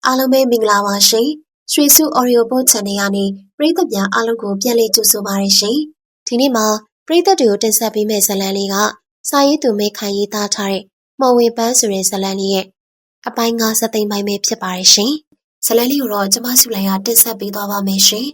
အားလုံးပဲမင်္ဂလာပါရှင်။ရွှေစု Audio Book Channel ကနေပရိသတ်များအားလုံးကိုပြန်လည်ကြိုဆိုပါရရှင်။ဒီနေ့မှာပရိသတ်တွေကိုတင်ဆက်ပေးမယ့်ဇာတ်လမ်းလေးကစာရေးသူမေခိုင်ရေးသားထားတဲ့မော်ဝင်ပန်းဆိုတဲ့ဇာတ်လမ်းလေးရဲ့အပိုင်း9စက်သိမ်းပိုင်းပဲဖြစ်ပါရရှင်။ဇာတ်လမ်းလေးကိုတော့ကျမစုလိုင်ကတင်ဆက်ပေးသွားပါမယ်ရှင်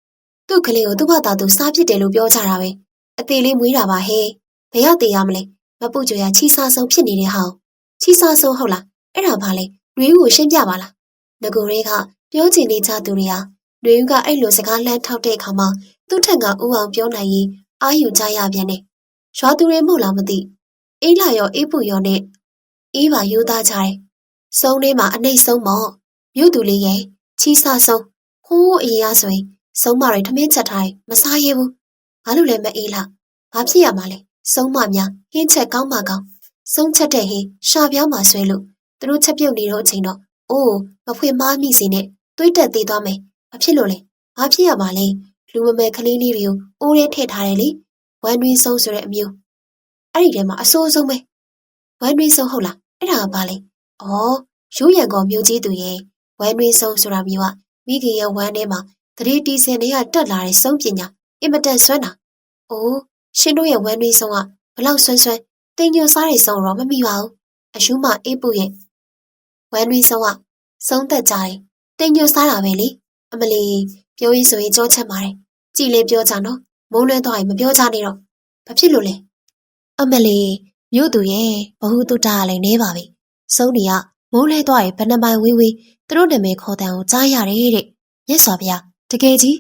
။သူ့ကလေးကိုသူ့ဘာသာသူစားဖြစ်တယ်လို့ပြောကြတာပဲ။အသေးလေးမွေးတာပါဟဲ့။ဘယ်ရောက်သေးရမလဲ။မပူကြွရချီစားဆုံးဖြစ်နေတဲ့ဟောင်း။ချီစားဆုံးဟုတ်လား။အဲ့ဒါဘာလဲ။နှွေးဦးကိုရှင်းပြပါလား။ငကိုရဲကပြောချင်နေကြသူတွေဟာနှွေဦးကအဲ့လိုစကားလှမ်းထောက်တဲ့အခါမှာသူ့ထက်ကဥအောင်ပြောနိုင်ရင်အာယူကြရပြန်တယ်။ရွာသူတွေမဟုတ်လားမသိ။အေးလာရောအေးပူရောနဲ့အေးပါယူသားကြတယ်။စုံထဲမှာအနှိမ့်ဆုံးမော့မြို့သူလေးရဲ့ချီစားဆုံးဟိုးအေးရဆိုရင်စုံမတွေထမင်းချက်ထားရင်မစားရဘူး။ဘာလို့လဲမအေးလား။ဘာဖြစ်ရမှာလဲ။စုံမများဟင်းချက်ကောင်းမှကောင်းစုံချက်တဲ့ဟင်းရှာပြောင်းမှဆွဲလို့သူတို့ချက်ပြုတ်နေတော့အချိန်တော့အိုးမဖွေမားမိစီနဲ့သွေးတက်သေးသွားမယ်။ဘာဖြစ်လို့လဲ။ဘာဖြစ်ရမှာလဲ။လူမမယ်ကလေးလေးတွေကိုအိုးထဲထည့်ထားတယ်လေ။ဝမ်းတွင်းဆုံးဆိုတဲ့အမျိုး။အဲ့ဒီထဲမှာအဆိုးဆုံးပဲ။ဝမ်းတွင်းဆုံးဟုတ်လား။အဲ့ဒါကဘာလဲ။အော်ရိုးရံကောမျိုးကြီးသူရဲ့ဝမ်းတွင်းဆုံးဆိုတာမျိုးကမိခင်ရဲ့ဝမ်းထဲမှာသတိတီးစင်တွေကတက်လာတဲ့စုံပညာအင်မတန်ဆွမ်းတာ။အိုးရှင်တို့ရဲ့ဝမ်းတွင်းဆုံးကဘလောက်ဆွမ်းဆွမ်းတင်ညွတ်စားတဲ့ဆုံးတော့မမိပါဘူး။အရှူးမအေးပူရဲ့ဝမ်းတွင်းဆုံးကဆုံးသက်ကြတယ်။တင်ညွတ်စားတာပဲလေ။အမလီပြောရေးဆိုရင်ကြောချက်ပါတယ်။ကြည်လေးပြောကြနော်။မိုးလွဲသွားရင်မပြောကြနဲ့တော့။ဘာဖြစ်လို့လဲ။အမလီမြို့သူရဲ့ဘဟုတုတ္တကလည်းနေပါပြီ။ဆုံးနေကမိုးလဲသွားရင်ဘယ်နှပိုင်ဝေးဝေးသူတို့နာမည်ခေါ်တန်ကိုကြားရတယ်တဲ့။မြတ်စွာဘုရားတကယ်ကြီး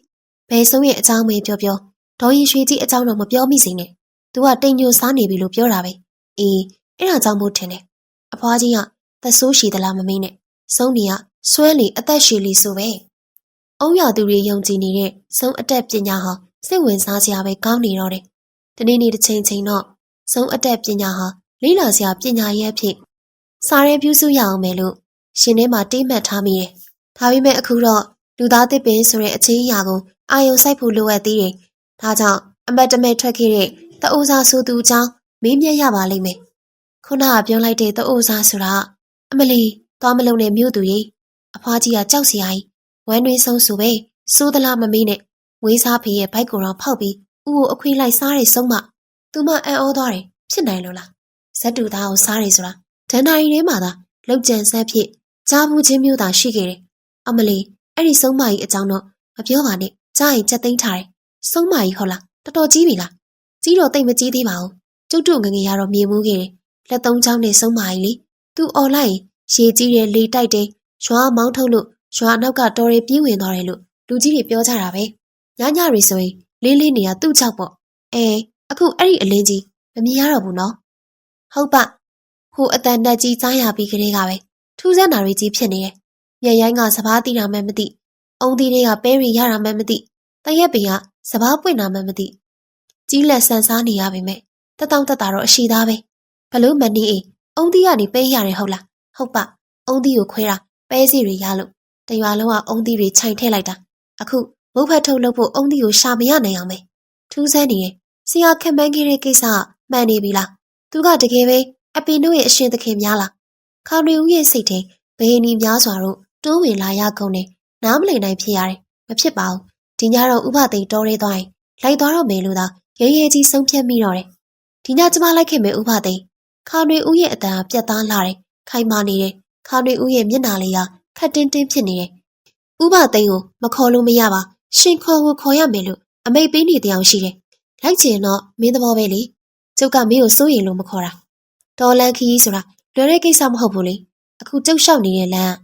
ဘယ်ဆုံးရဲ့အကြောင်းပဲပြောပြောဒေါ်ရင်ရွှေကြီးအကြောင်းတော့မပြောမိစေနဲ့။ तू ကတင်ညွတ်စားနေပြီလို့ပြောတာပဲ။အေးအဲ့ဒါကြောင့်မို့ထင်တယ်။အဖွားကြီးကသက်ဆိုးရှိသလားမမေးနဲ့။ဆုံးနေကဆွဲလီအသက်ရှည်လီဆိုပဲ။အုံရသူတွေယုံကြည်နေတဲ့ဆုံးအတက်ပညာဟာစိတ်ဝင်စားစရာပဲကောင်းနေတော့တယ်။ဒီနေ့တစ်ချိန်ချိန်တော့ဆုံးအတက်ပညာဟာလေးလာစရာပညာရဲ့အဖြစ်စားရဲပြုစုရအောင်မယ်လို့ရှင်ထဲမှာတိမှတ်ထားမိတယ်။ဒါပေမဲ့အခုတော့လူသားသစ်ပင်ဆိုတဲ့အချင်းအရာကိုအာယုံစိုက်ဖို့လိုအပ်သေးတယ်။ဒါကြောင့်အမတ်တမဲ့ထွက်ခဲ့တဲ့တအိုးစားဆိုသူအကြောင်းမေးမြန်းရပါလိမ့်မယ်။ခုနကပြောလိုက်တဲ့တအိုးစားဆိုတာအမလီသွားမလုံးနဲ့မြို့သူကြီးအဖွားကြီးကကြောက်စရာကြီးဝမ်းတွင်းဆုံးဆိုပဲစိုးသလားမမေးနဲ့ဝေးစားဖေရဲ့ဘိုက်ကိုတော့ဖောက်ပြီးဥကိုအခွေးလိုက်စားတဲ့ဆုံးမသူမအံ့ဩသွားတယ်ဖြစ်နိုင်လို့လားဇက်တူသားကိုစားတယ်ဆိုတာဒဏ္ဍာရီထဲမှာသာလောက်ကျန်ဆက်ဖြစ်ကြားဘူးချင်းမျိုးသာရှိခဲ့တယ်အမလီအဲ့ဒီဆုံးမကြီးအကြောင်းတော့မပြောပါနဲ့ကြားရင်ချက်သိမ်းထားတယ်ဆုံးမကြီးဟုတ်လားတော်တော်ကြီးပြီလားကြီးတော့တိတ်မကြီးသေးပါဘူးကျုပ်တို့ငငယ်ရတော့မြေမှုခဲ့တယ်လက်သုံးချောင်းနဲ့ဆုံးမကြီးလေသူអော်လိုက်ရေကြီးတယ်လေတိုက်တယ်ရွာမောင်းထုတ်လို့ရွာနောက်ကတော်ရီပြေးဝင်သွားတယ်လို့လူကြီးတွေပြောကြတာပဲညညတွေဆိုရင်လေးလေးနေတာသူ့ကြောက်ပေါ့အခုအဲ့ဒီအလင်းကြီးမမြင်ရတော့ဘူးနော်ဟုတ်ပါဟိုအတန်တက်ကြီးကြားရပြီးကလေးကပဲထူးဆန်းတာတွေကြီးဖြစ်နေတယ်မျက်ရိုင်းကစပားတီတာမှမသိအုံသီးတွေကပဲရီရတာမှမသိတရက်ပင်ကစပားပွင့်တာမှမသိကြီးလက်ဆန်စားနေရပါမယ်တက်တောင့်တက်တာတော့အရှိသားပဲဘလို့မနေအေးအုံသီးကနေပေးရတယ်ဟုတ်လားဟုတ်ပါအုံသီးကိုခွဲတာပဲစီတွေရလို့တရွာလုံးကအုံသီးတွေခြိုင်ထည့်လိုက်တာအခုမုတ်ဖက်ထုတ်လုပ်ဖို့အုံသီးကိုရှာမရနိုင်အောင်ပဲထူးဆန်းနေတယ်ဆရာခက်မှန်းခဲ့တဲ့ကိစ္စမှန်နေပြီလားသူကတကယ်ပဲအပင်တို့ရဲ့အရှင်သခင်များလားခါရီဦးရဲ့စိတ်ထဲဘယ်နီများစွာတို့တိုးဝင်လာရကုန်တယ်နားမလည်နိုင်ဖြစ်ရတယ်မဖြစ်ပါဘူးဒီညတော့ဥပသိမ်တော်ရဲသွားရင်လိုက်သွားတော့မယ်လို့သာရဲရဲကြီးဆုံးဖြတ်မိတော့တယ်ဒီညကျမလိုက်ခဲ့မယ်ဥပသိမ်ခါရီဦးရဲ့အတန်ပြတ်သားလာတယ်ခိုင်မာနေတယ်ခါရီဦးရဲ့မျက်နှာလေးကခက်တင်းတင်းဖြစ်နေတယ်ဥပသိမ်ကိုမခေါ်လို့မရပါရှင်ခေါ်ကိုခေါ်ရမယ်လို့အမိတ်ပေးနေတရားရှိတယ်လိုက်ချင်တော့မင်းသဘောပဲလေကျုပ်ကမင်းကိုစိုးရင်လို့မခေါ်တာတော်လန်ခီးဆိုတာလွယ်တဲ့ကိစ္စမဟုတ်ဘူးလေအခုကျုပ်လျှောက်နေတဲ့လမ်း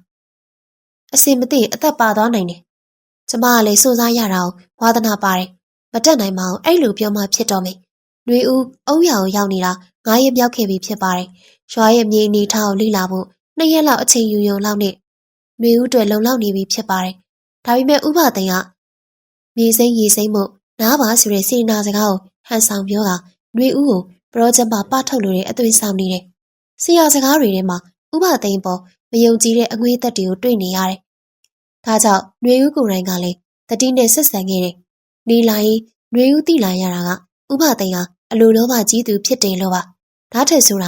အစင်မသိအသက်ပါသွားနိုင်တယ်ကျမကလည်းစိုးစားရတာကိုဝါသနာပါတယ်မတက်နိုင်ပါဘူးအဲ့လိုပြောမှဖြစ်တော့မယ်ຫນွေဦးအုံးရောင်ရောက်နေတာ9ရက်မြောက်ခဲ့ပြီဖြစ်ပါတယ်ရွာရဲ့မြေအနေထားကိုလေ့လာဖို့2ရက်လောက်အချိန်ယူရုံလောက်နဲ့ຫນွေဦးတွေလုံလောက်နေပြီဖြစ်ပါတယ်ဒါပေမဲ့ဥပသိမ်ကမြေစိမ့်ရေစိမ့်မှုနားပါဆိုတဲ့စေနာစကားကိုဟန်ဆောင်ပြောတာຫນွေဦးကိုပရောဂျက်မှာပထုတ်လို့တဲ့အသွင်ဆောင်နေတယ်ဆရာစကားတွေထဲမှာဥပသိမ်ပေါ်မယုံကြည်တဲ့အငွေးသက်တွေကိုတွေ့နေရတယ်ဒါကြောင့်ຫນွေဦးကိုယ်တိုင်ကလည်းတတိနဲ့ဆက်ဆံခဲ့တယ်နေလာရင်ຫນွေဦးသိလာရတာကဥပသိမ်ကအလိုလောဘကြီးသူဖြစ်တယ်လို့ပါဒါထက်ဆိုတ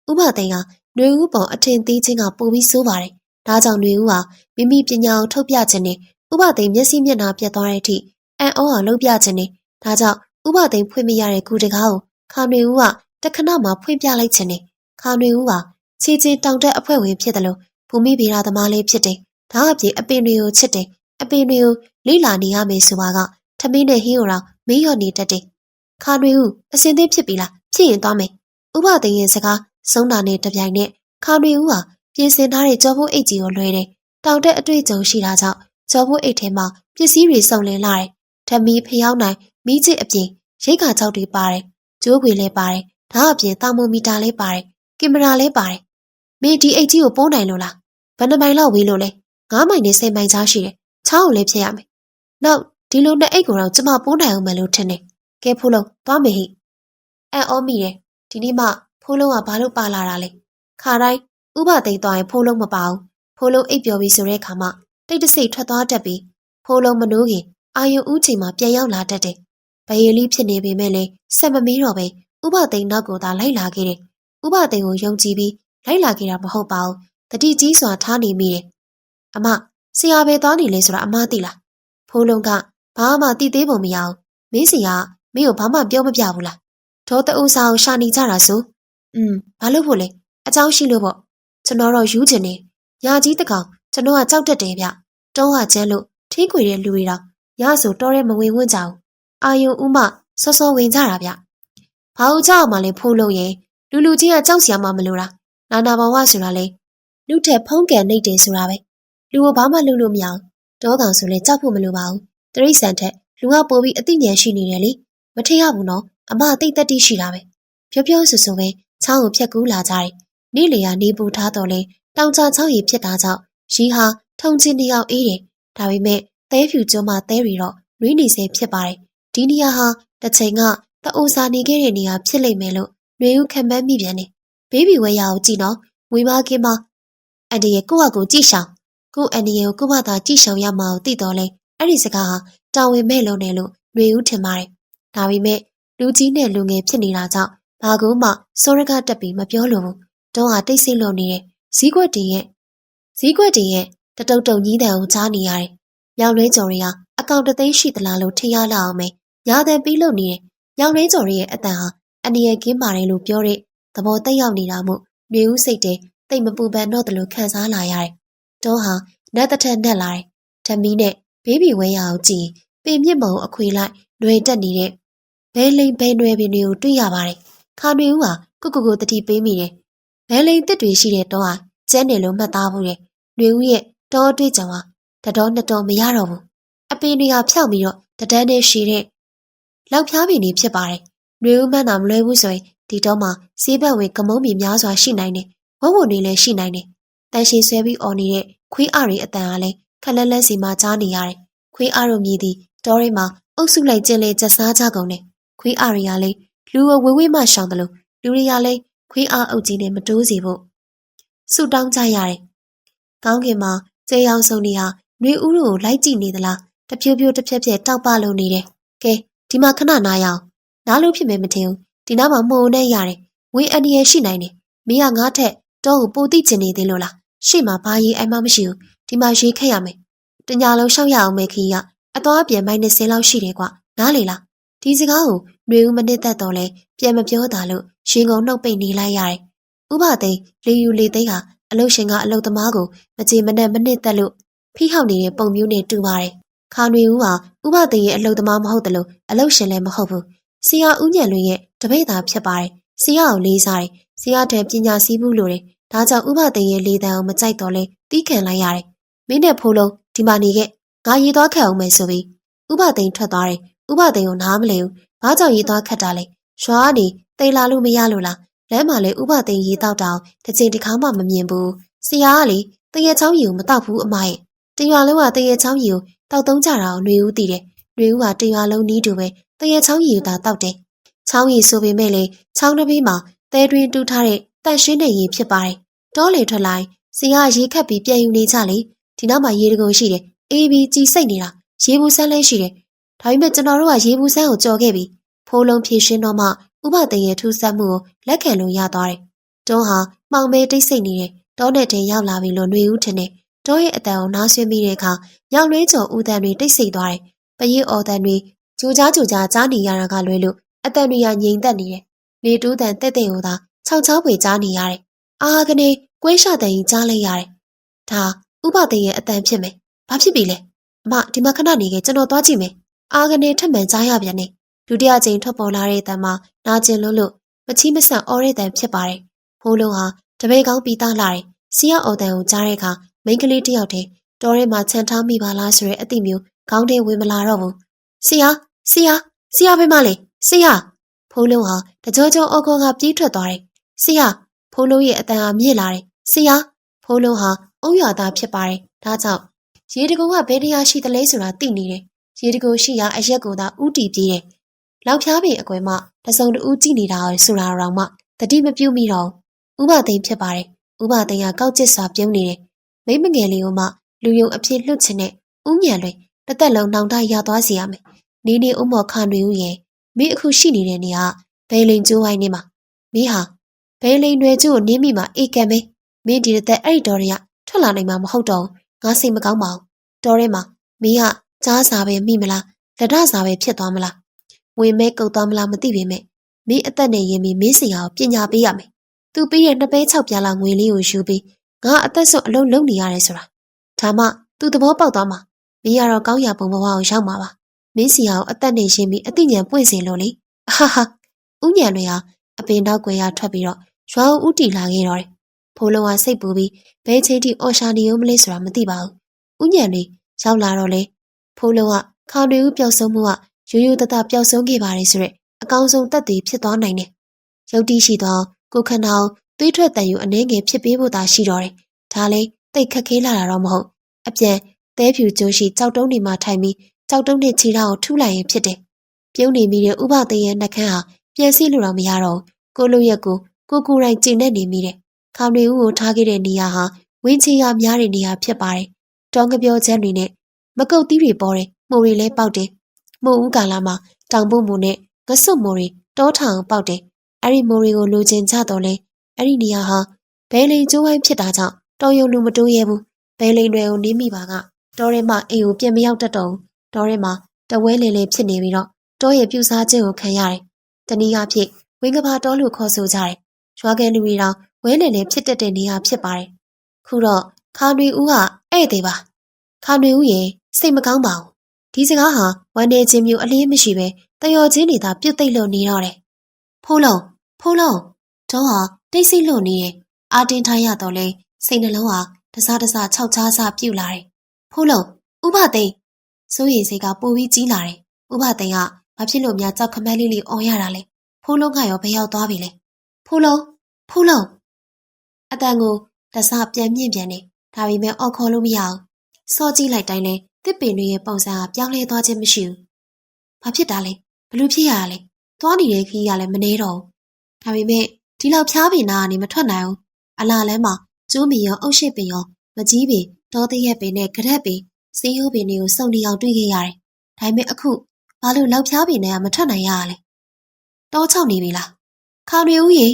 ာဥပသိမ်ကຫນွေဦးပေါ်အထင်သေးခြင်းကပိုပြီးဆိုးပါတယ် ဒါကြောင့်ຫນွေဦးဟာမိမိပညာကိုထုတ်ပြခြင်းနဲ့ဥပသိမ်မျက်စိမျက်နှာပြတ်သွားတဲ့အထိအံ့ဩအောင်လုပ်ပြခြင်းနဲ့ဒါကြောင့်ဥပသိမ်ဖွင့်မရတဲ့ဂူတကားကိုခါຫນွေဦးကတခဏမှဖွင့်ပြလိုက်ခြင်းနဲ့ခါຫນွေဦးဟာခြေချင်းတောင်တက်အဖွဲ့ဝင်ဖြစ်တယ်လို့ဘူမိဗေဒသမားလေးဖြစ်တယ်။ဒါအပြင်အပင်တွေကိုချစ်တယ်။အပင်တွေကိုလိလာနေရမယ်ဆိုတာကထမင်းနဲ့ဟင်းကိုတော့မင်းရော့နေတတ်တယ်။ခါຫນွေဦးအစင်သင်းဖြစ်ပြီလားဖြစ်ရင်သွားမယ်။ဥပသိမ်ရဲ့စကားဆုံးတာနဲ့တပြိုင်နက်ခါຫນွေဦးဟာပြင်ဆင်ထားတဲ့ကြောဖို့အိတ်ကြီးကိုလွှဲတယ်။တောင်တက်အတွေ့အကြုံရှိတာကြောင့်ကြောဖို့အိတ်ထဲမှာပစ္စည်းတွေစုံလင်လာတယ်။ဓမီဖျောင်းနိုင်မိကျစ်အပြင်ရိတ်ခါကြောက်တွေပါတယ်။ကျိုးခွေလည်းပါတယ်။ဒါအပြင်သာမိုမီတာလည်းပါတယ်။ကင်မရာလည်းပါတယ်။မင်းဒီအိတ်ကြီးကိုပိုးနိုင်လို့လား။ဘယ်နှမိုင်လောက်ဝေးလို့လဲ။9မိုင်နဲ့10မိုင်ကြားရှိတယ်။ချောင်းကိုလည်းဖြစ်ရမယ်။နောက်ဒီလိုနဲ့အိတ်ကိုတော့ကျမပိုးနိုင်အောင်မယ်လို့ထင်တယ်။ကဲဖိုးလုံးသွားမယ်ဟိ။အံ့ဩမိတယ်။ဒီနေ့မှဖိုးလုံးကဘာလို့ပါလာတာလဲ။ခါတိုင်းဥပသိမ်သွားရင်ဖိုးလုံးမပါဘူး။ဖိုးလုံးအိပ်ပျော်ပြီးဆိုတဲ့အခါမှတိတ်တဆိတ်ထွက်သွားတတ်ပြီးဖိုးလုံးမနိုးခင်အာယုံဦးချိန်မှာပြန်ရောက်လာတတ်တယ်။ဘယေလီဖြစ်နေပေမဲ့လည်းဆက်မမေးတော့ပဲဥပသိမ်နောက်ကိုသာလိုက်လာခဲ့တယ်။ဥပသိမ်ကိုယုံကြည်ပြီးလိုက်လာခဲ့တာမဟုတ်ပါဘူး။တတိကြီးစွာထားနေမိတယ်။အမဆရာပဲသွားနေလဲဆိုတာအမသိလား။ဖိုးလုံးကဘာမှသိသေးပုံမရဘူး။မင်းစီကမင်းကိုဘာမှပြောမပြဘူးလား။ဒေါ်တအူစာကိုရှာနေကြတာဆို။ဘာလို့ဖို့လဲ။အကြောင်းရှိလို့ပေါ့။ကျွန်တော်တော့ယူချင်နေ။ညာကြီးတကောင်ကျွန်တော်ကကြောက်တတ်တယ်ဗျ။တုံးကကျန်းလို့ထင်းခွေတဲ့လူတွေတော့ရဆိုတော့ရဲမဝင်ဝင့်ကြဘူး။အာယုံဥမစောစောဝင်ကြတာဗျ။ဘာလို့ကြောက်မှလဲဖိုးလို့ရဲ့လူချင်းကကြောက်စရာမှမလိုတာ။နာနာဘဝဆိုတာလေလူထက်ဖုံးကန်နေတယ်ဆိုတာပဲ။လူကိုဘာမှလုပ်လို့မရအောင်။တောကောင်ဆိုလဲကြောက်ဖို့မလိုပါဘူး။တရိษံထက်လူကပိုပြီးအသိဉာဏ်ရှိနေတယ်လေ။မထင်ရဘူးနော်။အမသိတတ်တိရှိတာပဲ။ဖြောဆူဆူပဲချောင်းကိုဖြတ်ကူးလာကြတယ်။နေ့လေကနေပူထားတော့လဲတောင်ကြချောင်းရည်ဖြစ်တာကြောင့်ရီဟာထုံချင်းတယောက်အေးတယ်။ဒါပေမဲ့သဲဖြူကျွန်းမှသဲရီတော့နွေးနေစေဖြစ်ပါတယ်။ဒီနေရာဟာတစ်ချိန်ကတအိုစာနေခဲ့တဲ့နေရာဖြစ်လိမ့်မယ်လို့နှွေဦးခံမှန်းမိပြန်တယ်။ဘေးဘီဝဲရအောင်ကြည့်နော်။ဝေမကင်းမအန်ဒီရဲ့ကိုယ့်ဟာကိုကြည့်ရှောင်။ကို့အန်ဒီရဲ့ကိုယ့်ဘာသာကြည့်ရှောင်ရမှာကိုသိတော့လဲအဲ့ဒီစကားဟာတာဝန်မဲ့လုံးနဲ့လို့နှွေဦးထင်ပါတယ်။ဒါပေမဲ့လူကြီးနဲ့လူငယ်ဖြစ်နေတာကြောင့်ဘာကူမှစောရကတက်ပြီးမပြောလို့ဘူး။တုံးဟာတိတ်ဆိတ်လို့နေတယ်။ဈီးကွက်တွေရဲ့တတုတ်တုံကြီးတဲ့ကိုကြားနေရတယ်။ညောင်လေးကျော်တွေဟာအကောင်တသိန်းရှိသလားလို့ထင်ရလောက်အောင်ပဲညာတဲ့ပြီးလို့နေတယ်။ညောင်လေးကျော်ရဲ့အတန်ဟာအန်ဒီရဲ့ကင်းပါတယ်လို့ပြောတဲ့သဘောတက်ရောက်နေတာမို့နှွေဦးစိတ်တဲတိတ်မပူပန်တော့တယ်လို့ခံစားလာရတယ်။တုံးဟာနတ်တစ်ထက်နဲ့လာတယ်။ဓမီနဲ့ဘေးဘီဝဲရအောင်ကြည့်ပင်မြင့်မုံအခွေလိုက်ຫນွေတက်နေတဲ့ဘဲလိန်ဘဲနွယ်ပင်တွေကိုတွေ့ရပါတယ်။ခါနှွေဦးဟာကိုတတိပေးမိတယ်။ဘဲလိန်တစ်တွေရှိတဲ့တောဟာကျန်းတယ်လို့မှတ်သားဖို့တယ်။နှွေဦးရဲ့တောအတွေ့အကြုံဟာတတော်နှစ်တော်မရတော့ဘူး။အပင်တွေကဖြောက်ပြီးတော့တဒန်းနဲ့ရှည်တဲ့လောက်ဖျားပင်တွေဖြစ်ပါတယ်။နှွေဦးမှန်းတာမလွဲဘူးဆိုရင်ဒီတောမှာဆေးဘက်ဝင်ကမုံမီများစွာရှိနိုင်တယ်။ဝုံတွေလည်းရှိနိုင်တယ်။တန်ရှည်ဆွဲပြီးအော်နေတဲ့ခွေးအားတွေအတန်အားလည်းခက်လက်လက်စီမှာကြားနေရတယ်။ခွေးအားတို့မြည်သည်တောထဲမှာအုပ်စုလိုက်ကျင်းလေချက်စားကြကုန်တယ်။ခွေးအားတွေကလည်းလူဝဝေးမှရှောင်တယ်လို့လူတွေကလည်းခွေးအားအုပ်ကြီးနဲ့မတိုးစီဖို့ဆူတောင်းကြရတယ်။ကောင်းကင်မှာကျဲရောင်စုံနေဟာနှွေဦးတို့ကိုလိုက်ကြည့်နေသလားတဖြိုးဖြိုးတစ်ဖြက်ဖြက်တောက်ပလို့နေတယ်။ကဲဒီမှာခဏနားရအောင်နားလို့ဖြစ်မယ်မထင်ဘူးဒီနားမှာမှုံနဲ့ရတယ်ဝင်းအန်ဒီရဲ့ရှိနိုင်တယ်မင်းကငါ့ထက်တော့ကိုပိုသိချင်နေသေးလို့လားရှေ့မှာဘာရေးအိမ်မှမရှိဘူးဒီမှာရေးခက်ရမယ်တညာလုံးရှောက်ရအောင်မယ်ခီကအသွားပြန်မိုင်းနဲ့ဆင်းလောက်ရှိတယ်ကွာနားလေလားဒီစကားကိုနှွေဦးမနစ်သက်တော့လဲပြန်မပြောတာလို့ရှင်ကုန်နှုတ်ပိတ်နေလိုက်ရတယ်ဥပသိမ်လေယူလေသိန်းဟာအလုရှင်ကအလုသမားကိုမကြေမနက်မနစ်သက်လို့ဖိဟောက်နေတဲ့ပုံမျိုးနဲ့တူပါတယ်ခါနှွေဦးဟာဥပသိမ်ရဲ့အလုသမားမဟုတ်တယ်လို့အလုရှင်လည်းမဟုတ်ဘူးဆရာဦးညံလွင်ရဲ့တပည့်သားဖြစ်ပါတယ်ဆရာကိုလေးစားတယ်ဆရာတဲ့ပညာစည်းဘူးလို့တယ်ဒါကြောင့်ဥပသိမ်ရဲ့လေတံအောင်မကြိုက်တော့လဲတီးခံလိုက်ရတယ်မင်းနဲ့ဖိုးလုံးဒီမှာနေခဲ့ငါရေးသွားခတ်အောင်မယ်ဆိုပြီးဥပသိမ်ထွက်သွားတယ်ဥပသိမ်ကိုနားမလဲဘူးဘာကြောင့်ရေးသွားခတ်တာလဲရွာကနေတိတ်လာလို့မရလို့လားလမ်းမှာလဲဥပသိမ်ရေးတော့တောင်တစ်ချိန်တစ်ခါမှမမြင်ဘူးဆရာကလေတရေချောင်းရီကိုမတောက်ဘူးအမရဲ့တရွာလုံးကတရေချောင်းရီကိုတောက်သုံးကြတာကိုနှွေဦးသိတယ်နှွေဦးကတရွာလုံးနီးတူပဲတရေချောင်းရီကိုသာတောက်တယ်ချောင်းရီဆိုပေမဲ့လေချောင်းတစ်ဘေးမှာသဲတွင်တူးထားတဲ့တန့်ရှင်းတဲ့ရေဖြစ်ပါတယ်တောလေထွက်လိုက်ဆရာရေခတ်ပြီးပြန်ယူနေကြလေဒီနောက်မှာရေတကုံရှိတယ်အေးပြီးကြည်စိတ်နေတာရေဘူးဆန်းလဲရှိတယ်ဒါပေမဲ့ကျွန်တော်တို့ကရေဘူးဆန်းကိုကြော်ခဲ့ပြီဖိုးလုံးဖြည့်ရှင်းတော့မှဥပသိမ်ရဲ့ထူးဆန်းမှုကိုလက်ခံလို့ရသွားတယ်တွန်းဟာမှောင်မဲတိတ်ဆိတ်နေတယ် တောနဲ့တင်ရောက်လာပြီလို့ຫນွေဦးထင်တယ်တောရဲ့အတန်ကိုနားဆွေးမိတဲ့အခါမြောင်လွဲကျော်ဦးတန်တွေတိတ်ဆိတ်သွားတယ်ပရင်အော်တန်တွေကြိုကြားကြားနေရတာကလွဲလို့အတန်တွေကငြိမ်သက်နေတယ်လေတိုးတန်တက်တဲ့ဟိုသာခြောက်ချောင်းပွေကြားနေရတယ်အာကနေကွဲရှာတန်ကြီးကြားလိုက်ရတယ်ဒါဥပဒေရဲ့အတန်ဖြစ်မယ်ဘာဖြစ်ပြီလဲအမဒီမှာခဏနေခဲ့ကျွန်တော်သွားကြည့်မယ်အာကနေထပ်မံကြားရပြန်တယ်ဒုတိယကြိမ်ထွက်ပေါ်လာတဲ့အတန်မှာနာကျင်လို့မချီးမဆန့်အော်တဲ့တန်ဖြစ်ပါတယ်ဖိုးလုံးဟာတပည့်ကောင်းပြီးသားလာတယ်စီးရအော်တန်ကိုကြားတဲ့အခါမိန်းကလေးတစ်ယောက်တည်းတော်ထဲမှာခြံထားမိပါလားဆိုတဲ့အသည့်မျိုးခေါင်းထဲဝင်မလာတော့ဘူးဆရာဖေးမလေးဆရာဖိုးလုံးဟာတကြောကြောအော်ခေါ်ကပြေးထွက်သွားတယ်ဆရာဖိုးလုံးရဲ့အတန်ဟာမြင့်လာတယ်ဆရာဖိုးလုံးဟာအုံရွာသားဖြစ်ပါတယ်ဒါကြောင့်ရေတကုံကဘယ်တရားရှိသလဲဆိုတာသိနေတယ်ရေတကုံရှိရာအရက်ကိုသာဥတီပြေးတယ်လောက်ဖျားပင်အကွယ်မှတစုံတူးကြည့်နေတာဆိုတာတော့မှတတိမပြုတ်မိတော့ဥပသိမ်ဖြစ်ပါတယ်ဥပသိမ်ကကောက်ကျစ်စွာပြုံးနေတယ်မိမငယ်လေးကိုမှလူယုံအဖြစ်လွတ်ချင်တဲ့ဥညံလွင်တစ်သက်လုံးနှောင်တရသွားစီရမယ်နေနေဥမော်ခါတွေဦးရဲ့မင်းအခုရှိနေတဲ့နေရာဘယ်လိန်ကျိုးဝိုင်းနေမှာမင်းဟာဘယ်လိန်တွေကျိုးကိုနင်းမိမှာအေးကံပဲမင်းဒီတစ်သက်အဲ့ဒီတော်တွေကထွက်လာနိုင်မှာမဟုတ်တော့ငါစိတ်မကောင်းပါဘူးတော်ထဲမှာမင်းကကြားစာပဲမိမလားလက်ဒစာပဲဖြစ်သွားမလားဝင်မဲကုတ်သွားမလားမသိပေမဲ့မင်းအသက်နဲ့ရင်ပြီးမင်းစီဟာကိုပညာပေးရမယ်သူပြီးရဲ့နှစ်ပဲ6ပြားလောက်ငွေလေးကိုယူပြီးငါအသက်ဆုံးအလုံးလုံးနေရတယ်ဆိုတာဒါမှသူသဘောပေါက်သွားမှာမင်းကတော့ကောင်းရာပုံဘဝကိုရောက်မှာပါမင်းစီဟာကိုအသက်နဲ့ရင်ပြီးအသိဉာဏ်ပွင့်စင်လို့လေဟာဥညံတွေဟာအပင်တော့ကွယ်ရထွက်ပြီးတော့ရွာဦးတီလာခဲ့တော့တယ်ဖိုးလုံးကစိတ်ပူပြီးဘဲချင်းတီအော်ရှာနေဦးမလဲဆိုတာမသိပါဘူးဥညံတွေရောက်လာတော့လေဖိုးလုံးကခါတွေဦးပျောက်ဆုံးမှုကရိုးရိုးသားသားပျောက်ဆုံးခဲ့ပါတယ်ဆိုရက်အကောင်းဆုံးသက်သေဖြစ်သွားနိုင်တယ်ရုပ်တိရှိသောကိုခန္ဓာကိုသွေးထွက်တန်ယူအနေငယ်ဖြစ်ပေးဖို့သာရှိတော့တယ်ဒါလည်းတိတ်ခက်ခဲလာတာတော့မဟုတ်အပြန်သဲဖြူကျိုးရှိကြောက်တုံးတွေမှာထိုင်ပြီးကြောက်တုံးနဲ့ခြေထောက်ကိုထုလိုက်ရင်ဖြစ်တယ်ပြုံးနေမိတဲ့ဥပသိရဲ့နှက်ခမ်းဟာပြန်စီလို့တော့မရတော့ကိုလိုရက်ကိုကိုယ်တိုင်ကျင့်နေနေမိတယ်ခေါင်တွေဦးကိုထားခဲ့တဲ့နေရာဟာဝင်းချီရများတဲ့နေရာဖြစ်ပါတယ်တောင်ကပြောချမ်းတွေနဲ့မကုတ်သီးတွေပေါ်တယ်မှုတွေလည်းပေါက်တယ်မို့ဦးကာလာမှာတောင်ပုတ်မှုနဲ့ငဆွတ်မိုတွေတောထောင်ပေါက်တယ်အဲ့ဒီမိုတွေကိုလိုချင်ကြတော့လဲအဲ့ဒီနေရာဟာဘဲလိန်ကျိုးဝိုင်းဖြစ်တာကြောင့်တော်ရုံလူမတိုးရဲဘူးဘဲလိန်တွေကိုနင်းမိပါကတောထဲမှာအိမ်ကိုပြန်မရောက်တတ်တော့ဘူးတောထဲမှာတဝဲလေလေဖြစ်နေပြီးတော့တောရဲ့ပြူစားခြင်းကိုခံရတယ်တနည်းအားဖြင့်ဝင်းကဘာတောလို့ခေါ်ဆိုကြတယ်ရွာကန်လူတွေတောင်ဝဲလေလေဖြစ်တတ်တဲ့နေရာဖြစ်ပါတယ်ခုတော့ခါတွေဦးကဧည့်သည်ပါခါတွေဦးရဲ့စိတ်မကောင်းပါဘူးဒီစကားဟာဝမ်းနေခြင်းမျိုးအလင်းမရှိပဲတယောချင်းနေသာပြုတ်သိမ့်လို့နေတော့တယ်ဖိုးလုံးတော့ဟာတိတ်ဆိတ်လို့နေတယ်အာတင်ထားရတော့လေစိတ်နှလုံးဟာတစားခြောက်ချားစားပြုတ်လာတယ်ဖိုးလုံးဥပသိမ်စိုးရိမ်စိတ်ကပိုပြီးကြီးလာတယ်ဥပသိမ်ကဘာဖြစ်လို့များကြောက်ခမန်းလေးအော်ရတာလဲဖိုးလုံးကရောဘယ်ရောက်သွားပြီလဲဖိုးလုံးအတန်ကိုတစားပြန်မြင့်ပြန်နေဒါပေမဲ့အော်ခေါ်လို့မရအောင်စော့ကြည့်လိုက်တိုင်းလဲတစ်ပင်တွေရဲ့ပုံစံကပြောင်းလဲသွားခြင်းမရှိဘူး။ဘာဖြစ်တာလဲ။ဘလို့ဖြစ်ရတာလဲ။သွားနေတဲ့ခီးကလည်းမနေတော့ဘူး။ဒါပေမဲ့ဒီလောက်ဖျားပင်နာကနေမထွက်နိုင်ဘူး။အလားလမ်းမှာကျိုးမီရောအုတ်ရှိပင်ရောမကြီးပင်တောတရက်ပင်နဲ့ကြက်ပင်စင်းရိုးပင်တွေကိုစုံနေအောင်တွေ့ခဲ့ရတယ်။ဒါပေမဲ့အခုဘာလို့လောက်ဖျားပင်နဲ့ကမထွက်နိုင်ရလဲ။တောချောက်နေပြီလား။ခေါင်တွေဦးရေ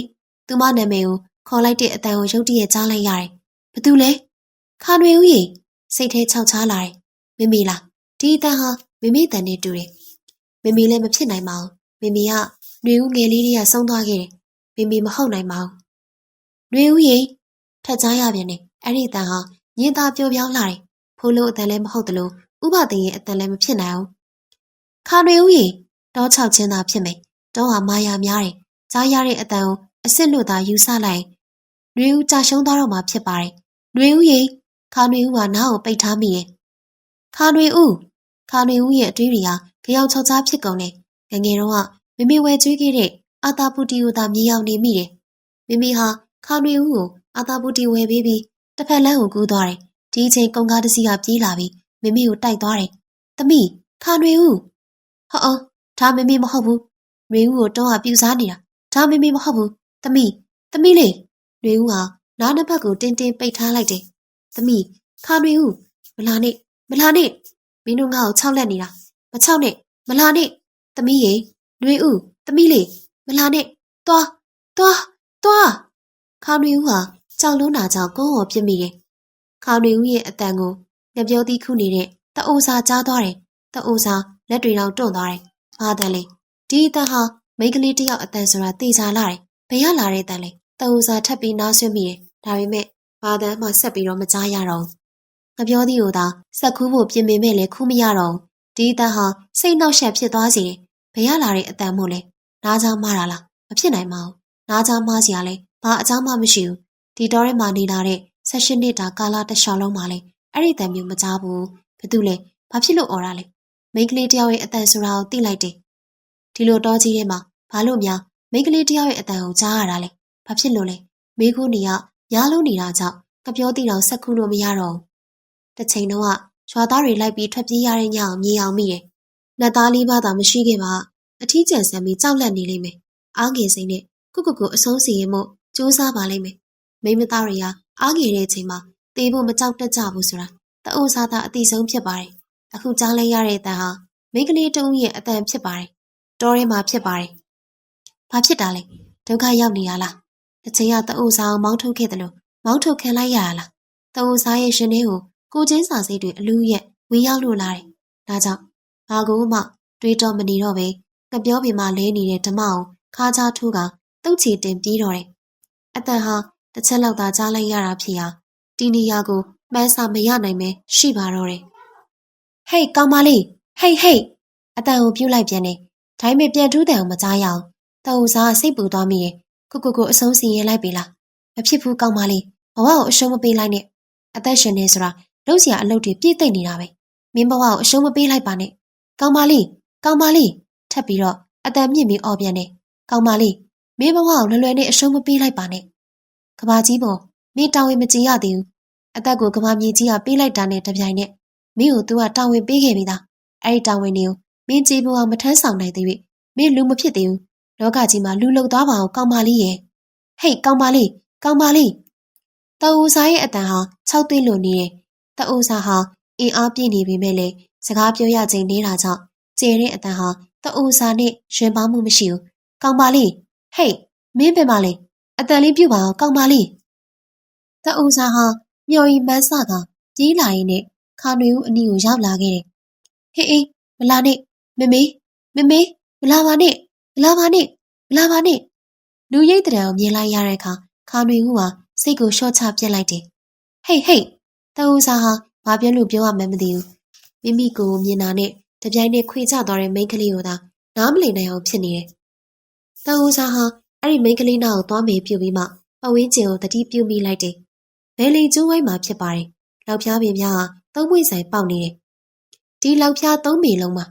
သူမနာမည်ကိုခေါ်လိုက်တဲ့အတန်ကိုရုတ်တရက်ကြားလိုက်ရတယ်။ဘာတူလဲ။ခေါင်တွေဦးရေစိတ်ထဲခြောက်ချားလာတယ်။မမေလားဒီအတန်ဟာမမေတန်နဲ့တူတယ်မမေလည်းမဖြစ်နိုင်ပါဘူးမမေကຫນွေဦးငယ်လေးတွေကဆုံးသွားခဲ့တယ်မမေမဟုတ်နိုင်ပါဘူးຫນွေဦးရေထက်ကြားရပြန်တယ်အဲ့ဒီအတန်ဟာညင်သာပျော်ပြောင်းလာတယ်ဖိုးလို့အတန်လည်းမဟုတ်သလိုဥပသိမ်ရဲ့အတန်လည်းမဖြစ်နိုင်အောင်ခါຫນွေဦးရေတောချောက်ချင်းသာဖြစ်မယ်တောဟာမာယာများတယ်ကြားရတဲ့အတန်ကိုအစ်စ်လို့သာယူဆလိုက်ຫນွေဦးကြာရှုံးသွားတော့မှဖြစ်ပါတယ်ຫນွေဦးရေခါຫນွေဦးကနားကိုပိတ်ထားမိတယ်ခါຫນွေဦးရဲ့အတွေးတွေကကြောင်ချောက်ချားဖြစ်ကုန်တယ်ငငယ်တော့ကမမေဝဲကျွေးခဲ့တဲ့အာတာပူတီကိုသာမြေအောင်နေမိတယ်မမေဟာခါຫນွေဦးကိုအာတာပူတီဝဲပေးပြီးတစ်ဖက်လမ်းကိုကူးသွားတယ်ဒီအချိန်ကုန်းကားတစ်စီးကပြေးလာပြီးမမေကိုတိုက်သွားတယ်သမီးခါຫນွေဦးဟောဒါမမေမဟုတ်ဘူးຫນွေဦးကိုတော့ပြူစားနေတာဒါမမေမဟုတ်ဘူးသမီးလေးຫນွေဦးဟာနားနှစ်ဖက်ကိုတင်းတင်းပိတ်ထားလိုက်တယ်သမီးခါຫນွေဦးမလာနဲ့မင်းတို့ငါ့ကိုခြောက်လက်နေတာမခြောက်နဲ့မလာနဲ့သမီးရေຫນွေဦးသမီးလေးမလာနဲ့သွားခါຫນွေဦးဟာ ကြောက်လွန်းတာကြောင့်ကုန်းကိုပြစ်မိတယ်။ခေါင်တွေဦးရဲ့အတန်ကိုငပြောသီးခုနေတဲ့တအိုစာကြားသွားတယ်။တအိုစာလက်တွေတော့တွန့်သွားတယ်။ဘာတန်လဲဒီအတန်ဟာမိန်းကလေးတယောက်အတန်ဆိုတာသိချလာတယ်။ဘယ်ရလာတဲ့တန်လဲတအိုစာထပ်ပြီးနားဆွမိတယ်။ဒါပေမဲ့ဘာတန်မှဆက်ပြီးတော့မကြားရတော့ဘူး။ငပြောသီးကိုသာဆက်ခူးဖို့ပြင်ပေမဲ့လည်းခူးမရတော့ဘူး။ဒီအတန်ဟာစိတ်နှောက်ယှက်ဖြစ်သွားစေတယ်။ဘယ်ရလာတဲ့အတန်မို့လဲနားချမှားတာလားမဖြစ်နိုင်ပါဘူး။နားချမှားစရာလဲဘာအကြောင်းမှမရှိဘူး။ဒီတော့ထဲမှာနေလာတဲ့16နှစ်တာကာလတစ်လျှောက်လုံးမှာလဲအဲ့ဒီတန်မျိုးမကြားဘူး။ဘာတူလဲဘာဖြစ်လို့អော်တာလဲမိန်းကလေးတယောက်ရဲ့အတန်ဆိုတာကိုသိလိုက်တယ်။ဒီလိုတော့ကြီးထဲမှာဘာလို့များမိန်းကလေးတယောက်ရဲ့အတန်ကိုကြားရတာလဲဘာဖြစ်လို့လဲမိခိုးနေရရားလုံးနေတာကြောင့်ကပြောတိတောင်ဆက်ခုလို့မရတော့ဘူး။တစ်ချိန်တော့ရွာသားတွေလိုက်ပြီးထွက်ပြေးရတဲ့ညအောင်မြေအောင်မိတယ်။လက်သားလေးပါသာမရှိခဲ့ပါအထီးကျန်ဆန်ပြီးကြောက်လန့်နေလိမ့်မယ်။အားငယ်စိမ့်နဲ့ကုအဆုံးစီရင်မှုစူးစမ်းပါလိမ့်မယ်။မိမသားတွေကအားငယ်တဲ့အချိန်မှာတေးဖို့မကြောက်တတ်ကြဘူးဆိုတာတအိုးစားသားအတိဆုံးဖြစ်ပါတယ်။အခုကြားလဲရတဲ့အတန်ဟာမိန်းကလေးတဦးရဲ့အတန်ဖြစ်ပါတယ်။တောထဲမှာဖြစ်ပါတယ်။ဘာဖြစ်တာလဲဒုက္ခရောက်နေရလား။တစ်ချိန်ကတအိုးစားအောင်မောင်းထုတ်ခဲ့တယ်လို့မောင်းထုတ်ခံလိုက်ရလား။တအိုးစားရဲ့ရှင်ထဲကိုချင်းစာစိတ်တွေအလူးရက်ဝင်ရောက်လို့လာတယ်။ဒါကြောင့်ဘာကိုမှတွေးတော့မနေတော့ပဲငပြောပြမလဲနေတဲ့ဓမ္မကိုခါးချထိုးကတုတ်ချီတင်ပြီးတော့တယ်။အတန်ဟာတစ်ချက်လောက်သာကြားလိုက်ရတာဖြစ်ရာဒီနေရာကိုမှန်းဆမရနိုင်ပဲရှိပါတော့တယ်။ဟေးကောင်မလေးဟေးအတန်ကိုပြုတ်လိုက်ပြန်တယ်။ဒါပေမဲ့ပြန်ထူးတယ်အောင်မကြားရအောင်။တအူစားစိတ်ပူသွားမိရဲ့ကိုအဆုံးစီရင်လိုက်ပြီလား။မဖြစ်ဘူးကောင်မလေးဘဝကိုအရှုံးမပေးလိုက်နဲ့။အသက်ရှင်နေဆိုတာလုံးစရာအလုပ်တွေပြည့်သိမ့်နေတာပဲ။မင်းဘဝကိုအရှုံးမပေးလိုက်ပါနဲ့။ကောင်မလေးထပ်ပြီးတော့အတန်မြင့်ပြီးအော်ပြန်တယ်။ကောင်မလေးမင်းဘဝကိုလွယ်နဲ့အရှုံးမပေးလိုက်ပါနဲ့။ကဘာကြီးပေါ်မင်းတာဝန်မကြီးရသေးဘူး။အသက်ကိုကဘာမြေကြီးကပေးလိုက်တာနဲ့တပြိုင်နက်မင်းကိုသူကတာဝန်ပေးခဲ့ပြီသား။အဲ့ဒီတာဝန်တွေကိုမင်းကြည်ဖို့အောင်မထမ်းဆောင်နိုင်သေး၍မင်းလူမဖြစ်သေးဘူး။လောကကြီးမှာလူလုံသွားပါအောင်ကောင်မလေးရဲ့။ဟေးကောင်မလေးတအူစားရဲ့အတန်ဟာ6သွေးလိုနေတယ်။တအူစားဟာအင်အားပြည့်နေပေမဲ့လည်းစကားပြောရချိန်နေတာကြောင့်ကျဲတဲ့အတန်ဟာတအူစားနဲ့ရင်ပေါင်းမှုမရှိဘူး။ကောင်မလေးဟေးမင်းပဲမလေးအတန်လေးပြုတ်ပါအောင်ကောင်မလေးတအူစားဟာမျော်ရီမန်းစကပြေးလာရင်းနဲ့ခါနွေဦးအနီးကိုရောက်လာခဲ့တယ်။ဟေးမလာနဲ့မမေမလာပါနဲ့လူရိတ်တံကိုမြင်လိုက်ရတဲ့အခါခါနွေဦးဟာစိတ်ကိုလျှော့ချပြစ်လိုက်တယ်။ဟေးတအူစားဟာဘာပြောလို့ပြောရမှန်းမသိဘူး။မိမိကိုမြင်တာနဲ့တပြိုင်နက်ခွေချသွားတဲ့မိန်းကလေးကိုသာနားမလည်နိုင်အောင်ဖြစ်နေတယ်။တအူစားဟာအဲ့ဒီမိန်းကလေးနာကိုသွားမေးပြုတ်ပြီးမှပဝင်းကျင်ကိုတတိပြုတ်မိလိုက်တယ်။ဘယ်လိန်ကျိုးဝိုင်းမှာဖြစ်ပါတယ်။လောက်ဖျားပင်များဟာသုံးပွင့်ဆိုင်ပေါက်နေတယ်။ဒီလောက်ဖျား3ပေလုံးမှာ